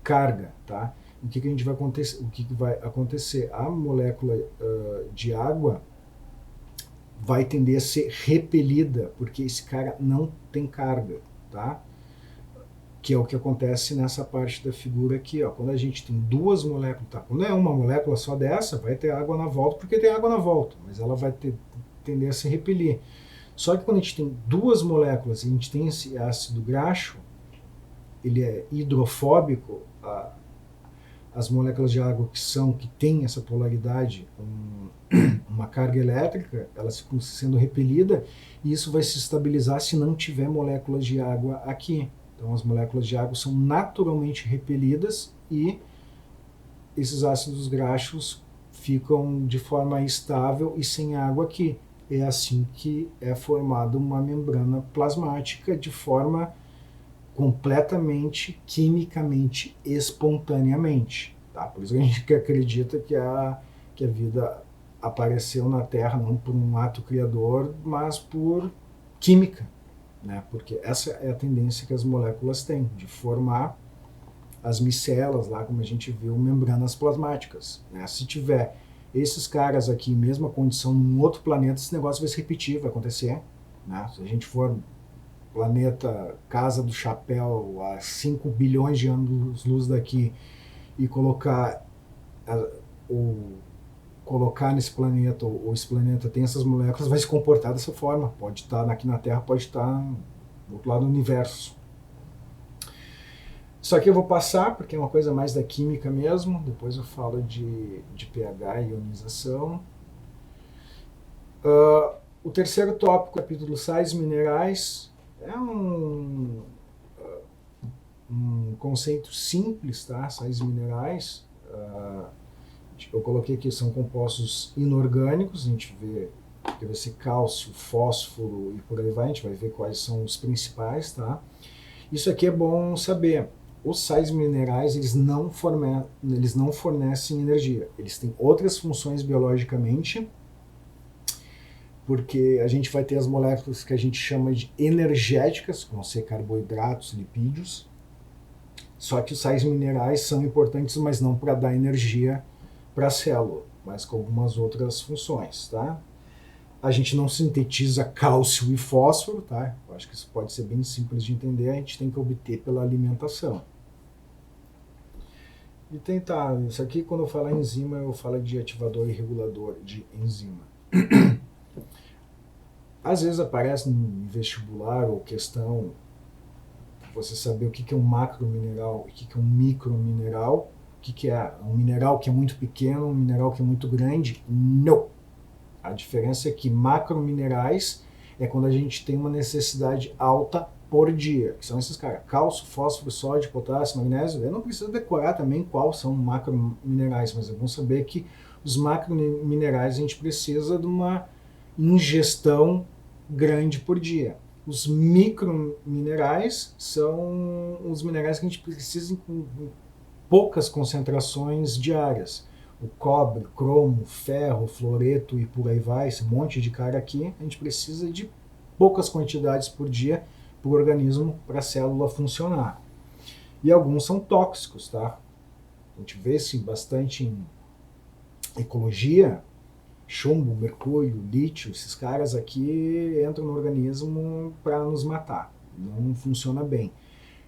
carga, tá? O que vai acontecer? A molécula de água vai tender a ser repelida, porque esse cara não tem carga, tá? Que é o que acontece nessa parte da figura aqui, ó. Quando a gente tem duas moléculas, tá? Quando é uma molécula só dessa, vai ter água na volta, porque tem água na volta, mas ela vai tender a se repelir. Só que quando a gente tem duas moléculas e a gente tem esse ácido graxo, ele é hidrofóbico, as moléculas de água que têm essa polaridade, uma carga elétrica, elas ficam sendo repelidas, e isso vai se estabilizar se não tiver moléculas de água aqui. Então as moléculas de água são naturalmente repelidas e esses ácidos graxos ficam de forma estável e sem água aqui. É assim que é formada uma membrana plasmática de forma completamente, quimicamente, espontaneamente. Tá? Por isso a gente acredita que a vida apareceu na Terra não por um ato criador, mas por química. Né? Porque essa é a tendência que as moléculas têm, de formar as micelas, lá como a gente viu, membranas plasmáticas. Né? Se tiver esses caras aqui, mesma condição, num outro planeta, esse negócio vai se repetir, vai acontecer. Né? Se a gente for planeta Casa do Chapéu a 5 bilhões de anos-luz daqui e colocar nesse planeta, ou esse planeta tem essas moléculas, vai se comportar dessa forma. Pode estar aqui na Terra, pode estar do outro lado do universo. Isso aqui eu vou passar, porque é uma coisa mais da química mesmo, depois eu falo de pH e ionização. O terceiro tópico, capítulo sais minerais, é um conceito simples, tá? Sais minerais, eu coloquei aqui, são compostos inorgânicos, a gente vai ser cálcio, fósforo e por aí vai, a gente vai ver quais são os principais, tá? Isso aqui é bom saber. Os sais minerais, eles não fornecem energia. Eles têm outras funções biologicamente, porque a gente vai ter as moléculas que a gente chama de energéticas, que vão ser carboidratos, lipídios. Só que os sais minerais são importantes, mas não para dar energia para a célula, mas com algumas outras funções, tá? A gente não sintetiza cálcio e fósforo, tá? Eu acho que isso pode ser bem simples de entender, a gente tem que obter pela alimentação. E tentar, isso aqui quando eu falar enzima, eu falo de ativador e regulador de enzima. Às vezes aparece no vestibular ou questão, você saber o que é um macromineral e o que é um micromineral, o que é um mineral que é muito pequeno, um mineral que é muito grande. Não! A diferença é que macrominerais é quando a gente tem uma necessidade alta por dia, que são esses caras, cálcio, fósforo, sódio, potássio, magnésio. Eu não preciso decorar também quais são macrominerais, mas é bom saber que os macrominerais a gente precisa de uma ingestão grande por dia. Os microminerais são os minerais que a gente precisa em poucas concentrações diárias. o cobre, cromo, ferro, fluoreto e por aí vai, esse monte de cara aqui, a gente precisa de poucas quantidades por dia para o organismo, para a célula funcionar. E alguns são tóxicos, tá? A gente vê sim bastante em ecologia, chumbo, mercúrio, lítio, esses caras aqui entram no organismo para nos matar. Não funciona bem.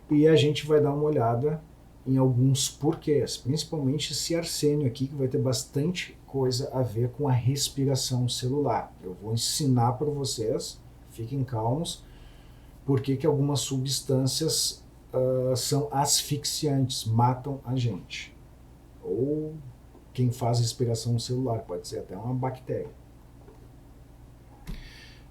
E a gente vai dar uma olhada em alguns porquês, principalmente esse arsênio aqui, que vai ter bastante coisa a ver com a respiração celular. Eu vou ensinar para vocês, fiquem calmos, porque que algumas substâncias são asfixiantes, matam a gente. Ou quem faz respiração celular, pode ser até uma bactéria.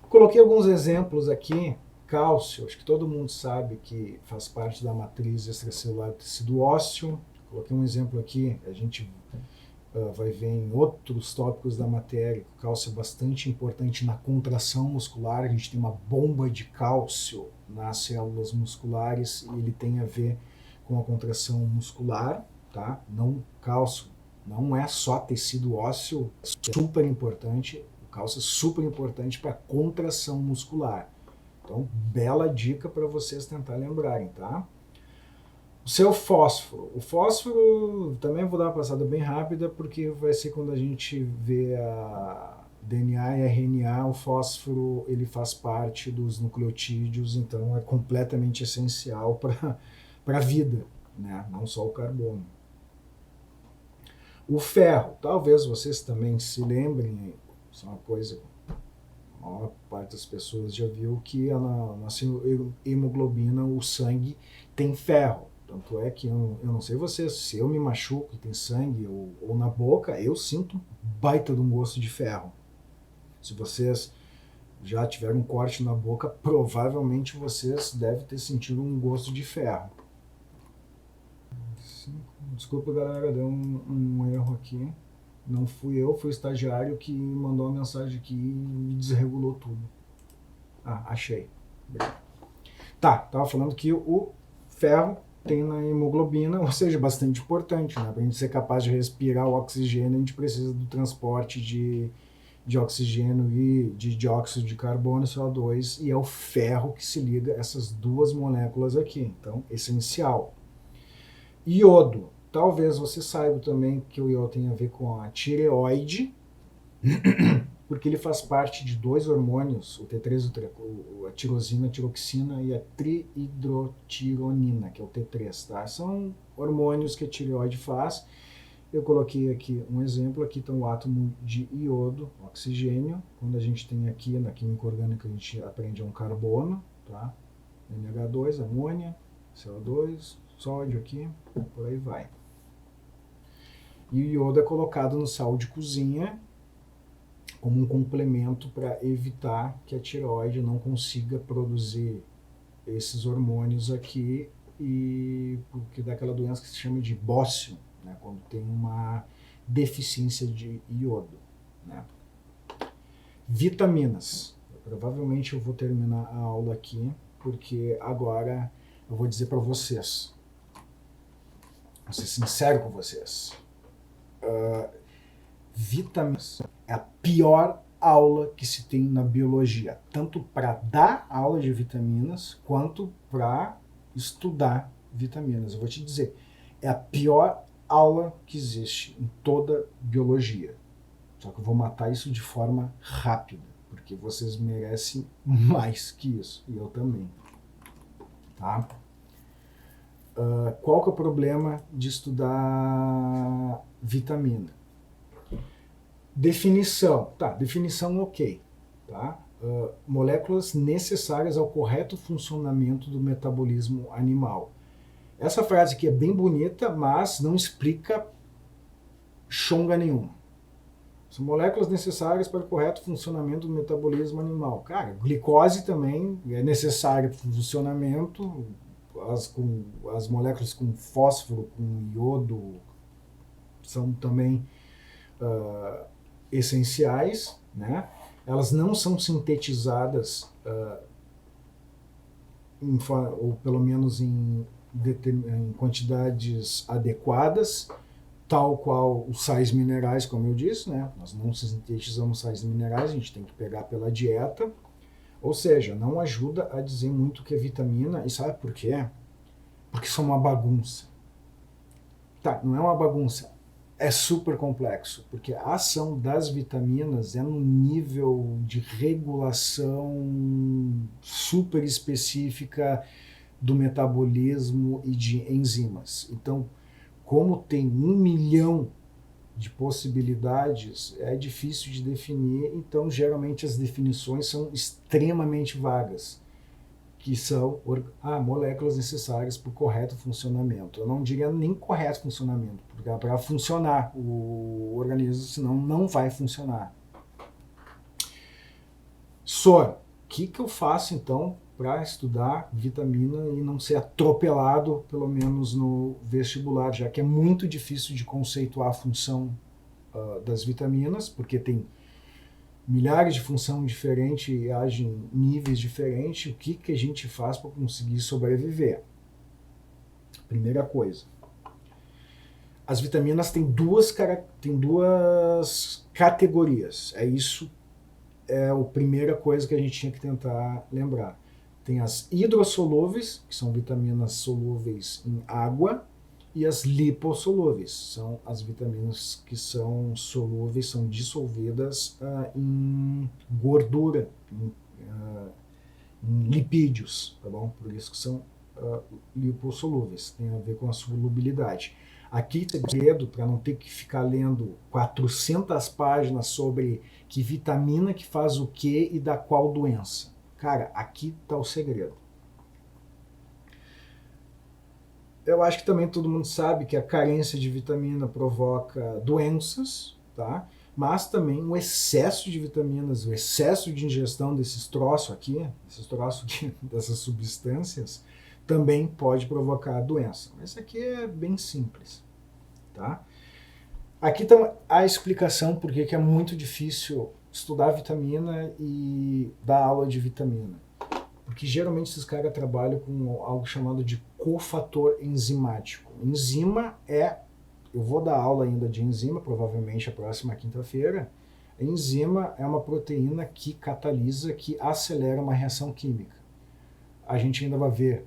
Coloquei alguns exemplos aqui. Cálcio, acho que todo mundo sabe que faz parte da matriz extracelular do tecido ósseo. Coloquei um exemplo aqui, a gente vai ver em outros tópicos da matéria que o cálcio é bastante importante na contração muscular. A gente tem uma bomba de cálcio nas células musculares e ele tem a ver com a contração muscular, tá? Não, cálcio não é só tecido ósseo, é super importante. O cálcio é super importante para a contração muscular. Então, bela dica para vocês tentar lembrarem, tá? O seu fósforo. O fósforo também vou dar uma passada bem rápida, porque vai ser quando a gente vê a DNA e RNA, o fósforo ele faz parte dos nucleotídeos, então é completamente essencial para a vida, né? Não só o carbono. O ferro, talvez vocês também se lembrem, isso é uma coisa, a maior parte das pessoas já viu que na nossa hemoglobina, o sangue tem ferro. Tanto é que eu não sei vocês, se eu me machuco e tem sangue ou na boca, eu sinto baita de um gosto de ferro. Se vocês já tiveram um corte na boca, provavelmente vocês devem ter sentido um gosto de ferro. Desculpa, galera, deu um erro aqui. Não fui eu, foi o estagiário que mandou a mensagem aqui e desregulou tudo. Ah, achei. Tá, tava falando que o ferro tem na hemoglobina, ou seja, bastante importante, né? Para a gente ser capaz de respirar o oxigênio, a gente precisa do transporte de oxigênio e de dióxido de carbono, CO2, e é o ferro que se liga a essas duas moléculas aqui. Então, essencial. Iodo. Talvez você saiba também que o iodo tem a ver com a tireoide, porque ele faz parte de dois hormônios, o T3, a tirosina, a tiroxina e a trihidrotironina, que é o T3, tá? São hormônios que a tireoide faz. Eu coloquei aqui um exemplo, aqui está o átomo de iodo, oxigênio. Quando a gente tem aqui na química orgânica, a gente aprende um carbono, tá? NH2, amônia, CO2, sódio aqui, por aí vai. E o iodo é colocado no sal de cozinha como um complemento para evitar que a tireoide não consiga produzir esses hormônios aqui, e porque dá aquela doença que se chama de bócio, né, quando tem uma deficiência de iodo, né. Vitaminas. Provavelmente eu vou terminar a aula aqui, porque agora eu vou dizer para vocês, vou ser sincero com vocês, vitaminas é a pior aula que se tem na biologia, tanto para dar aula de vitaminas quanto para estudar vitaminas. Eu vou te dizer, é a pior aula que existe em toda biologia. Só que eu vou matar isso de forma rápida, porque vocês merecem mais que isso, e eu também. Tá? Qual que é o problema de estudar vitamina? Definição. Tá, definição ok. Tá? Moléculas necessárias ao correto funcionamento do metabolismo animal. Essa frase aqui é bem bonita, mas não explica chonga nenhuma. São moléculas necessárias para o correto funcionamento do metabolismo animal. Cara, glicose também é necessária para o funcionamento. As moléculas com fósforo, com iodo, são também essenciais, né? Elas não são sintetizadas, ou pelo menos em quantidades adequadas, tal qual os sais minerais, como eu disse, né? Nós não sintetizamos sais minerais, a gente tem que pegar pela dieta. Ou seja, não ajuda a dizer muito o que é vitamina, e sabe por quê? Porque isso é uma bagunça. Tá, não é uma bagunça, é super complexo, porque a ação das vitaminas é num nível de regulação super específica do metabolismo e de enzimas. Então, como tem 1 milhão de possibilidades, é difícil de definir, então geralmente as definições são extremamente vagas, que são moléculas necessárias para o correto funcionamento. Eu não diria nem correto funcionamento, porque é para funcionar o organismo, senão não vai funcionar. Sor, o que eu faço então para estudar vitamina e não ser atropelado, pelo menos no vestibular, já que é muito difícil de conceituar a função das vitaminas, porque tem milhares de funções diferentes e agem em níveis diferentes. O que a gente faz para conseguir sobreviver? Primeira coisa, as vitaminas têm duas categorias. É a primeira coisa que a gente tinha que tentar lembrar. Tem as hidrossolúveis, que são vitaminas solúveis em água, e as lipossolúveis, são as vitaminas que são solúveis, são dissolvidas em gordura, em lipídios, tá bom? Por isso que são lipossolúveis, tem a ver com a solubilidade. Aqui tem segredo para não ter que ficar lendo 400 páginas sobre que vitamina que faz o que e da qual doença. Cara, aqui está o segredo. Eu acho que também todo mundo sabe que a carência de vitamina provoca doenças, tá? Mas também o excesso de vitaminas, o excesso de ingestão desses troços aqui, dessas substâncias, também pode provocar doença. Mas isso aqui é bem simples, tá? Aqui está a explicação por que é muito difícil estudar vitamina e dar aula de vitamina. Porque geralmente esses caras trabalham com algo chamado de cofator enzimático. Enzima eu vou dar aula ainda de enzima, provavelmente a próxima quinta-feira. A enzima é uma proteína que catalisa, que acelera uma reação química. A gente ainda vai ver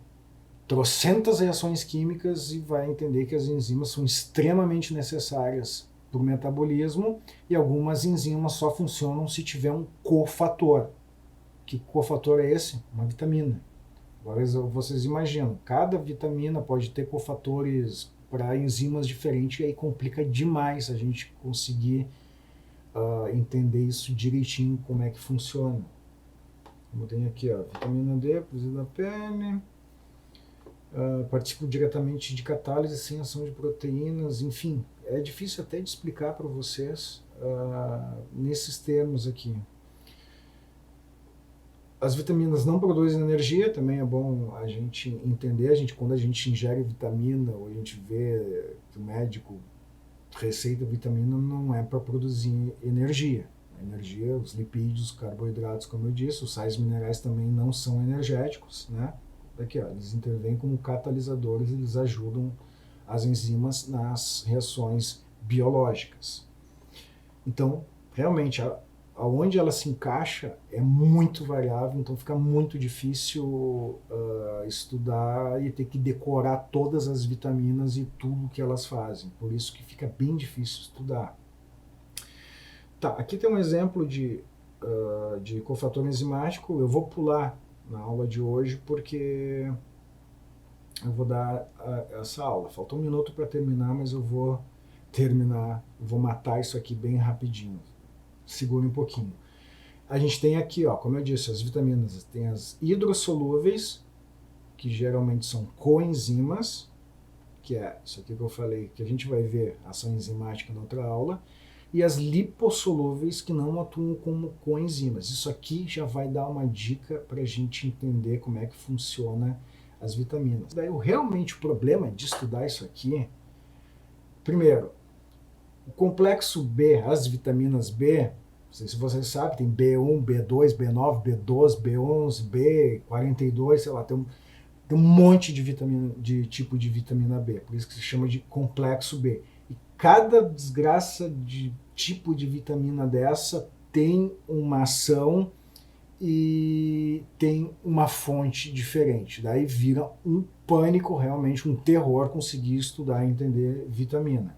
trocentas reações químicas e vai entender que as enzimas são extremamente necessárias para o metabolismo, e algumas enzimas só funcionam se tiver um cofator. Que cofator é esse? Uma vitamina. Agora vocês imaginam, cada vitamina pode ter cofatores para enzimas diferentes, e aí complica demais a gente conseguir entender isso direitinho, como é que funciona. Como tem aqui, ó, vitamina D, produzida na pele, participa diretamente de catálise sem ação de proteínas, enfim, é difícil até de explicar para vocês nesses termos aqui. As vitaminas não produzem energia, também é bom a gente entender. Quando a gente ingere vitamina, ou a gente vê que o médico receita vitamina, não é para produzir energia. A energia, os lipídios, os carboidratos, como eu disse, os sais minerais também não são energéticos, né? Aqui, ó, eles intervêm como catalisadores, eles ajudam as enzimas nas reações biológicas. Então, realmente, aonde ela se encaixa é muito variável, então fica muito difícil estudar e ter que decorar todas as vitaminas e tudo que elas fazem. Por isso que fica bem difícil estudar. Tá, aqui tem um exemplo de cofator enzimático. Eu vou pular na aula de hoje porque eu vou dar essa aula. Falta 1 minuto para terminar, mas eu vou terminar, vou matar isso aqui bem rapidinho. Segure um pouquinho. A gente tem aqui, ó, como eu disse, as vitaminas, tem as hidrossolúveis, que geralmente são coenzimas, que é isso aqui que eu falei, que a gente vai ver ação enzimática na outra aula, e as lipossolúveis, que não atuam como coenzimas. Isso aqui já vai dar uma dica para a gente entender como é que funciona as vitaminas. Daí, realmente o problema de estudar isso aqui, primeiro, o complexo B, as vitaminas B, não sei se vocês sabem, tem B1, B2, B9, B12, B11, B42, sei lá, tem um monte de vitamina, de tipo de vitamina B, por isso que se chama de complexo B. E cada desgraça de tipo de vitamina dessa tem uma ação e tem uma fonte diferente. Daí vira um pânico, realmente um terror conseguir estudar e entender vitamina.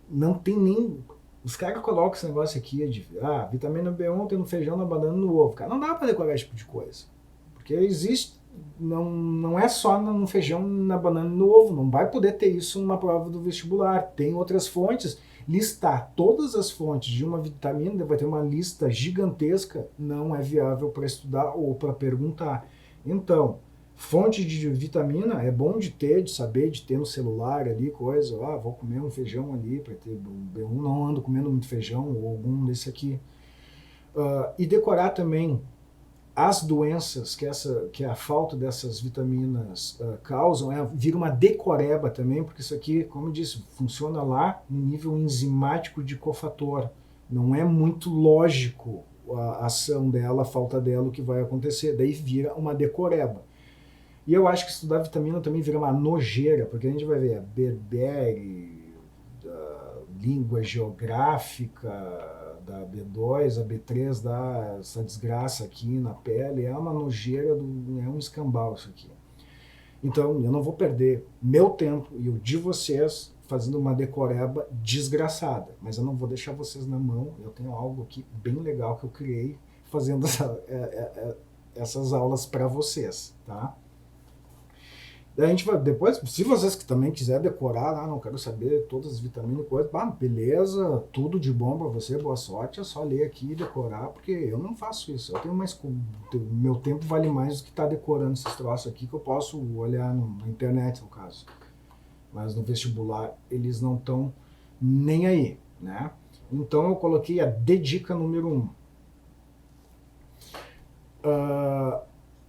Não tem nem... Os caras colocam esse negócio aqui de vitamina B1 tem no feijão, na banana e no ovo. Cara, não dá para decorar esse tipo de coisa. Porque existe... Não é só no feijão, na banana e no ovo. Não vai poder ter isso numa prova do vestibular. Tem outras fontes. Listar todas as fontes de uma vitamina, vai ter uma lista gigantesca, não é viável para estudar ou para perguntar. Então, fonte de vitamina é bom de ter, de saber, de ter no celular ali, coisa, vou comer um feijão ali para ter B1, não ando comendo muito feijão ou algum desse aqui. E decorar também as doenças que a falta dessas vitaminas causam, vira uma decoreba também, porque isso aqui, como eu disse, funciona lá no nível enzimático de cofator. Não é muito lógico a ação dela, a falta dela, o que vai acontecer. Daí vira uma decoreba. E eu acho que estudar vitamina também vira uma nojeira, porque a gente vai ver a berbere, a língua geográfica, da B2, a B3 dá essa desgraça aqui na pele, é uma nojeira, é um escambau isso aqui. Então eu não vou perder meu tempo e o de vocês fazendo uma decoreba desgraçada, mas eu não vou deixar vocês na mão, eu tenho algo aqui bem legal que eu criei fazendo essas aulas para vocês, tá? Daí a gente vai, depois, se vocês que também quiserem decorar, não quero saber todas as vitaminas e coisas, beleza, tudo de bom pra você, boa sorte, é só ler aqui e decorar, porque eu não faço isso, eu tenho mais, meu tempo vale mais do que estar decorando esses troços aqui, que eu posso olhar na internet, no caso. Mas no vestibular, eles não estão nem aí, né? Então eu coloquei a dica número 1.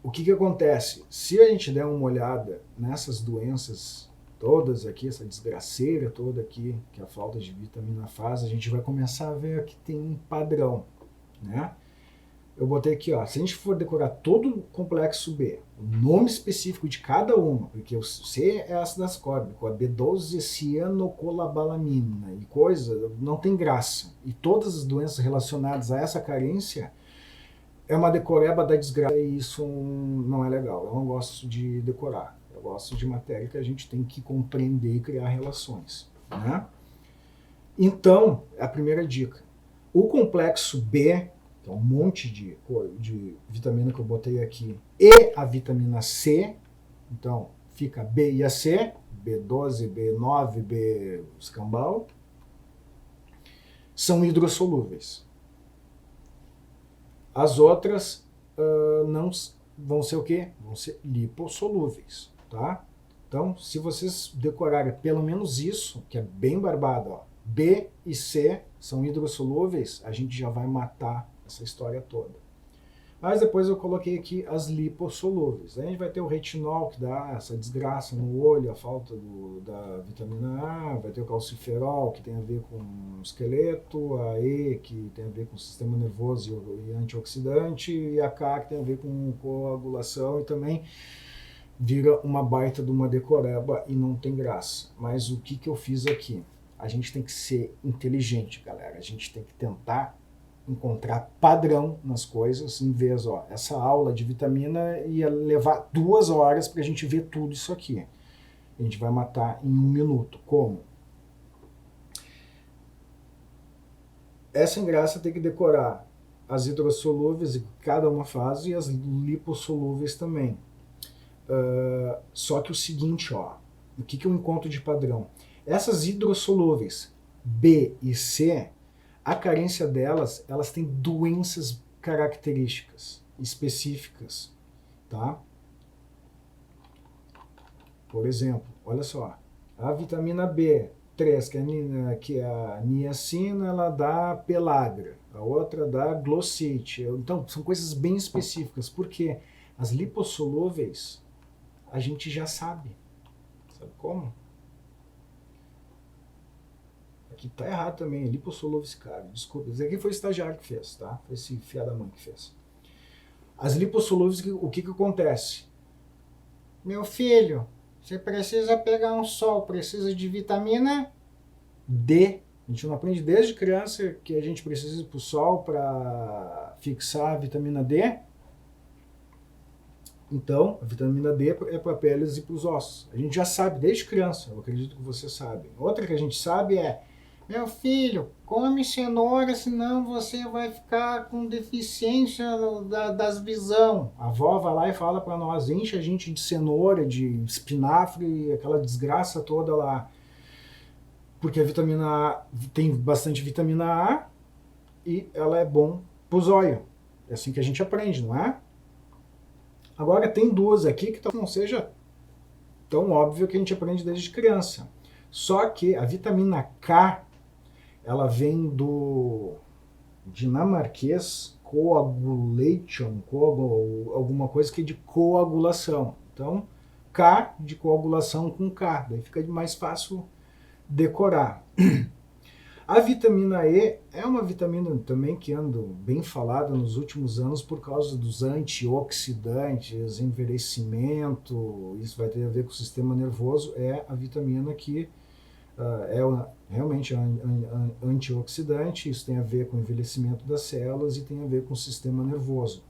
O que acontece? Se a gente der uma olhada nessas doenças todas aqui, essa desgraceira toda aqui, que a falta de vitamina faz, a gente vai começar a ver que tem um padrão, né? Eu botei aqui, se a gente for decorar todo o complexo B, o nome específico de cada uma, porque o C é ácido ascórbico, a B12 é cianocolabalamina e coisa, não tem graça. E todas as doenças relacionadas a essa carência é uma decoreba da desgraça e isso não é legal. Eu não gosto de decorar. Eu gosto de matéria que a gente tem que compreender e criar relações, né? Então, a primeira dica. O complexo B, que é um monte de vitamina que eu botei aqui, e a vitamina C, então fica B e a C, B12, B9, B escambau, são hidrossolúveis. As outras não vão ser o quê? Vão ser lipossolúveis, tá? Então, se vocês decorarem pelo menos isso, que é bem barbado, B e C são hidrossolúveis, a gente já vai matar essa história toda. Mas depois eu coloquei aqui as lipossolúveis. Aí a gente vai ter o retinol, que dá essa desgraça no olho, a falta da vitamina A, vai ter o calciferol, que tem a ver com o esqueleto, a E, que tem a ver com o sistema nervoso e antioxidante, e a K, que tem a ver com coagulação, e também vira uma baita de uma decoreba e não tem graça. Mas o que eu fiz aqui? A gente tem que ser inteligente, galera. A gente tem que tentar encontrar padrão nas coisas, em vez, essa aula de vitamina ia levar 2 horas para a gente ver tudo isso aqui. A gente vai matar em 1 minuto. Como? É sem graça ter que decorar as hidrossolúveis, que cada uma faz, e as lipossolúveis também. Só que o seguinte, o que eu encontro de padrão? Essas hidrossolúveis B e C, a carência delas, elas têm doenças características específicas, tá? Por exemplo, olha só, a vitamina B3, que é a niacina, ela dá pelagra, a outra dá glossite. Então, são coisas bem específicas, porque as lipossolúveis a gente já sabe. Sabe como? Aqui tá errado também, lipossolúveis, cara. Desculpa, isso aqui foi o estagiário que fez, tá? Foi esse filho da mãe que fez. As lipossolúveis, o que acontece? Meu filho, você precisa pegar um sol, precisa de vitamina D. A gente não aprende desde criança que a gente precisa ir para o sol para fixar a vitamina D. Então, a vitamina D é para peles e para os ossos. A gente já sabe desde criança, eu acredito que você sabe. Outra que a gente sabe é: meu filho, come cenoura, senão você vai ficar com deficiência das visão. A avó vai lá e fala para nós: enche a gente de cenoura, de espinafre, aquela desgraça toda lá. Porque a vitamina A tem bastante vitamina A e ela é bom pro zóio. É assim que a gente aprende, não é? Agora tem duas aqui que não seja tão óbvio que a gente aprende desde criança. Só que a vitamina K, ela vem do dinamarquês coagulation, alguma coisa que é de coagulação. Então, K de coagulação com K, daí fica mais fácil decorar. A vitamina E é uma vitamina também que anda bem falada nos últimos anos por causa dos antioxidantes, envelhecimento, isso vai ter a ver com o sistema nervoso, é a vitamina que realmente antioxidante, isso tem a ver com o envelhecimento das células e tem a ver com o sistema nervoso.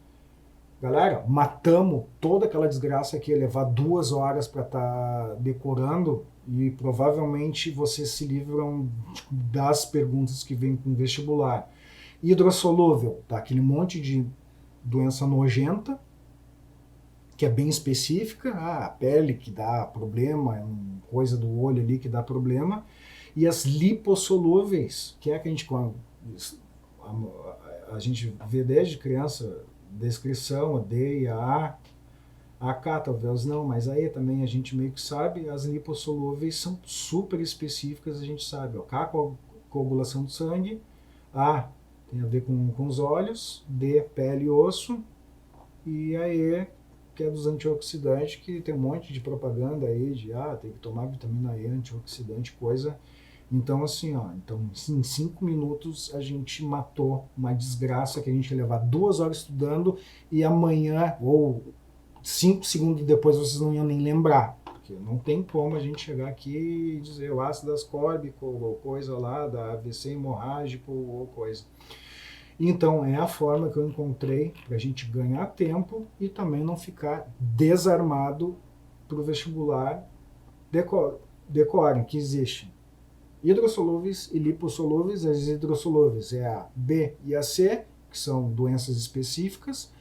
Galera, matamos toda aquela desgraça que ia levar 2 horas para estar decorando e provavelmente vocês se livram das perguntas que vêm com vestibular. Hidrossolúvel, tá? Aquele monte de doença nojenta, que é bem específica, a pele que dá problema, coisa do olho ali que dá problema, e as lipossolúveis, que é a que a gente vê desde criança, descrição, a D e a K talvez não, mas a E também a gente meio que sabe, as lipossolúveis são super específicas, a gente sabe, ó, K coagulação do sangue, A tem a ver com os olhos, D pele e osso, e a E que é dos antioxidantes, que tem um monte de propaganda aí de tem que tomar vitamina E, antioxidante, coisa. Então, assim, então, em 5 minutos a gente matou uma desgraça que a gente ia levar 2 horas estudando e amanhã, ou 5 segundos depois, vocês não iam nem lembrar. Porque não tem como a gente chegar aqui e dizer o ácido ascórbico ou coisa lá, da AVC hemorrágico ou coisa. Então, é a forma que eu encontrei para a gente ganhar tempo e também não ficar desarmado para o vestibular. Decorem que existem hidrossolúveis e lipossolúveis. As hidrossolúveis é a B e a C, que são doenças específicas.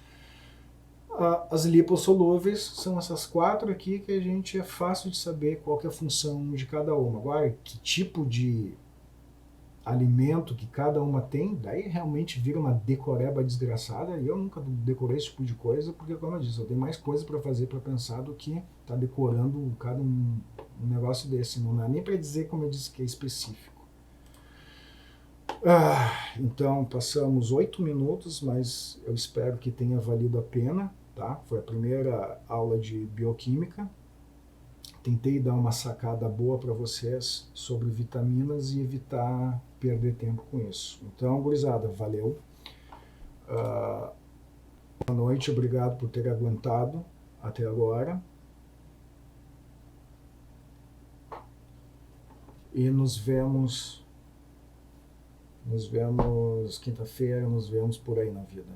As lipossolúveis são essas 4 aqui que a gente é fácil de saber qual que é a função de cada uma. Agora, que tipo de alimento que cada uma tem, daí realmente vira uma decoreba desgraçada, e eu nunca decorei esse tipo de coisa, porque, como eu disse, eu tenho mais coisa para fazer, para pensar, do que tá decorando cada um negócio desse. Não dá nem para dizer, como eu disse, que é específico. Então, passamos 8 minutos, mas eu espero que tenha valido a pena, tá? Foi a primeira aula de bioquímica. Tentei dar uma sacada boa para vocês sobre vitaminas e evitar perder tempo com isso. Então, gurizada, valeu. Boa noite, obrigado por ter aguentado até agora. E nos vemos quinta-feira, nos vemos por aí na vida.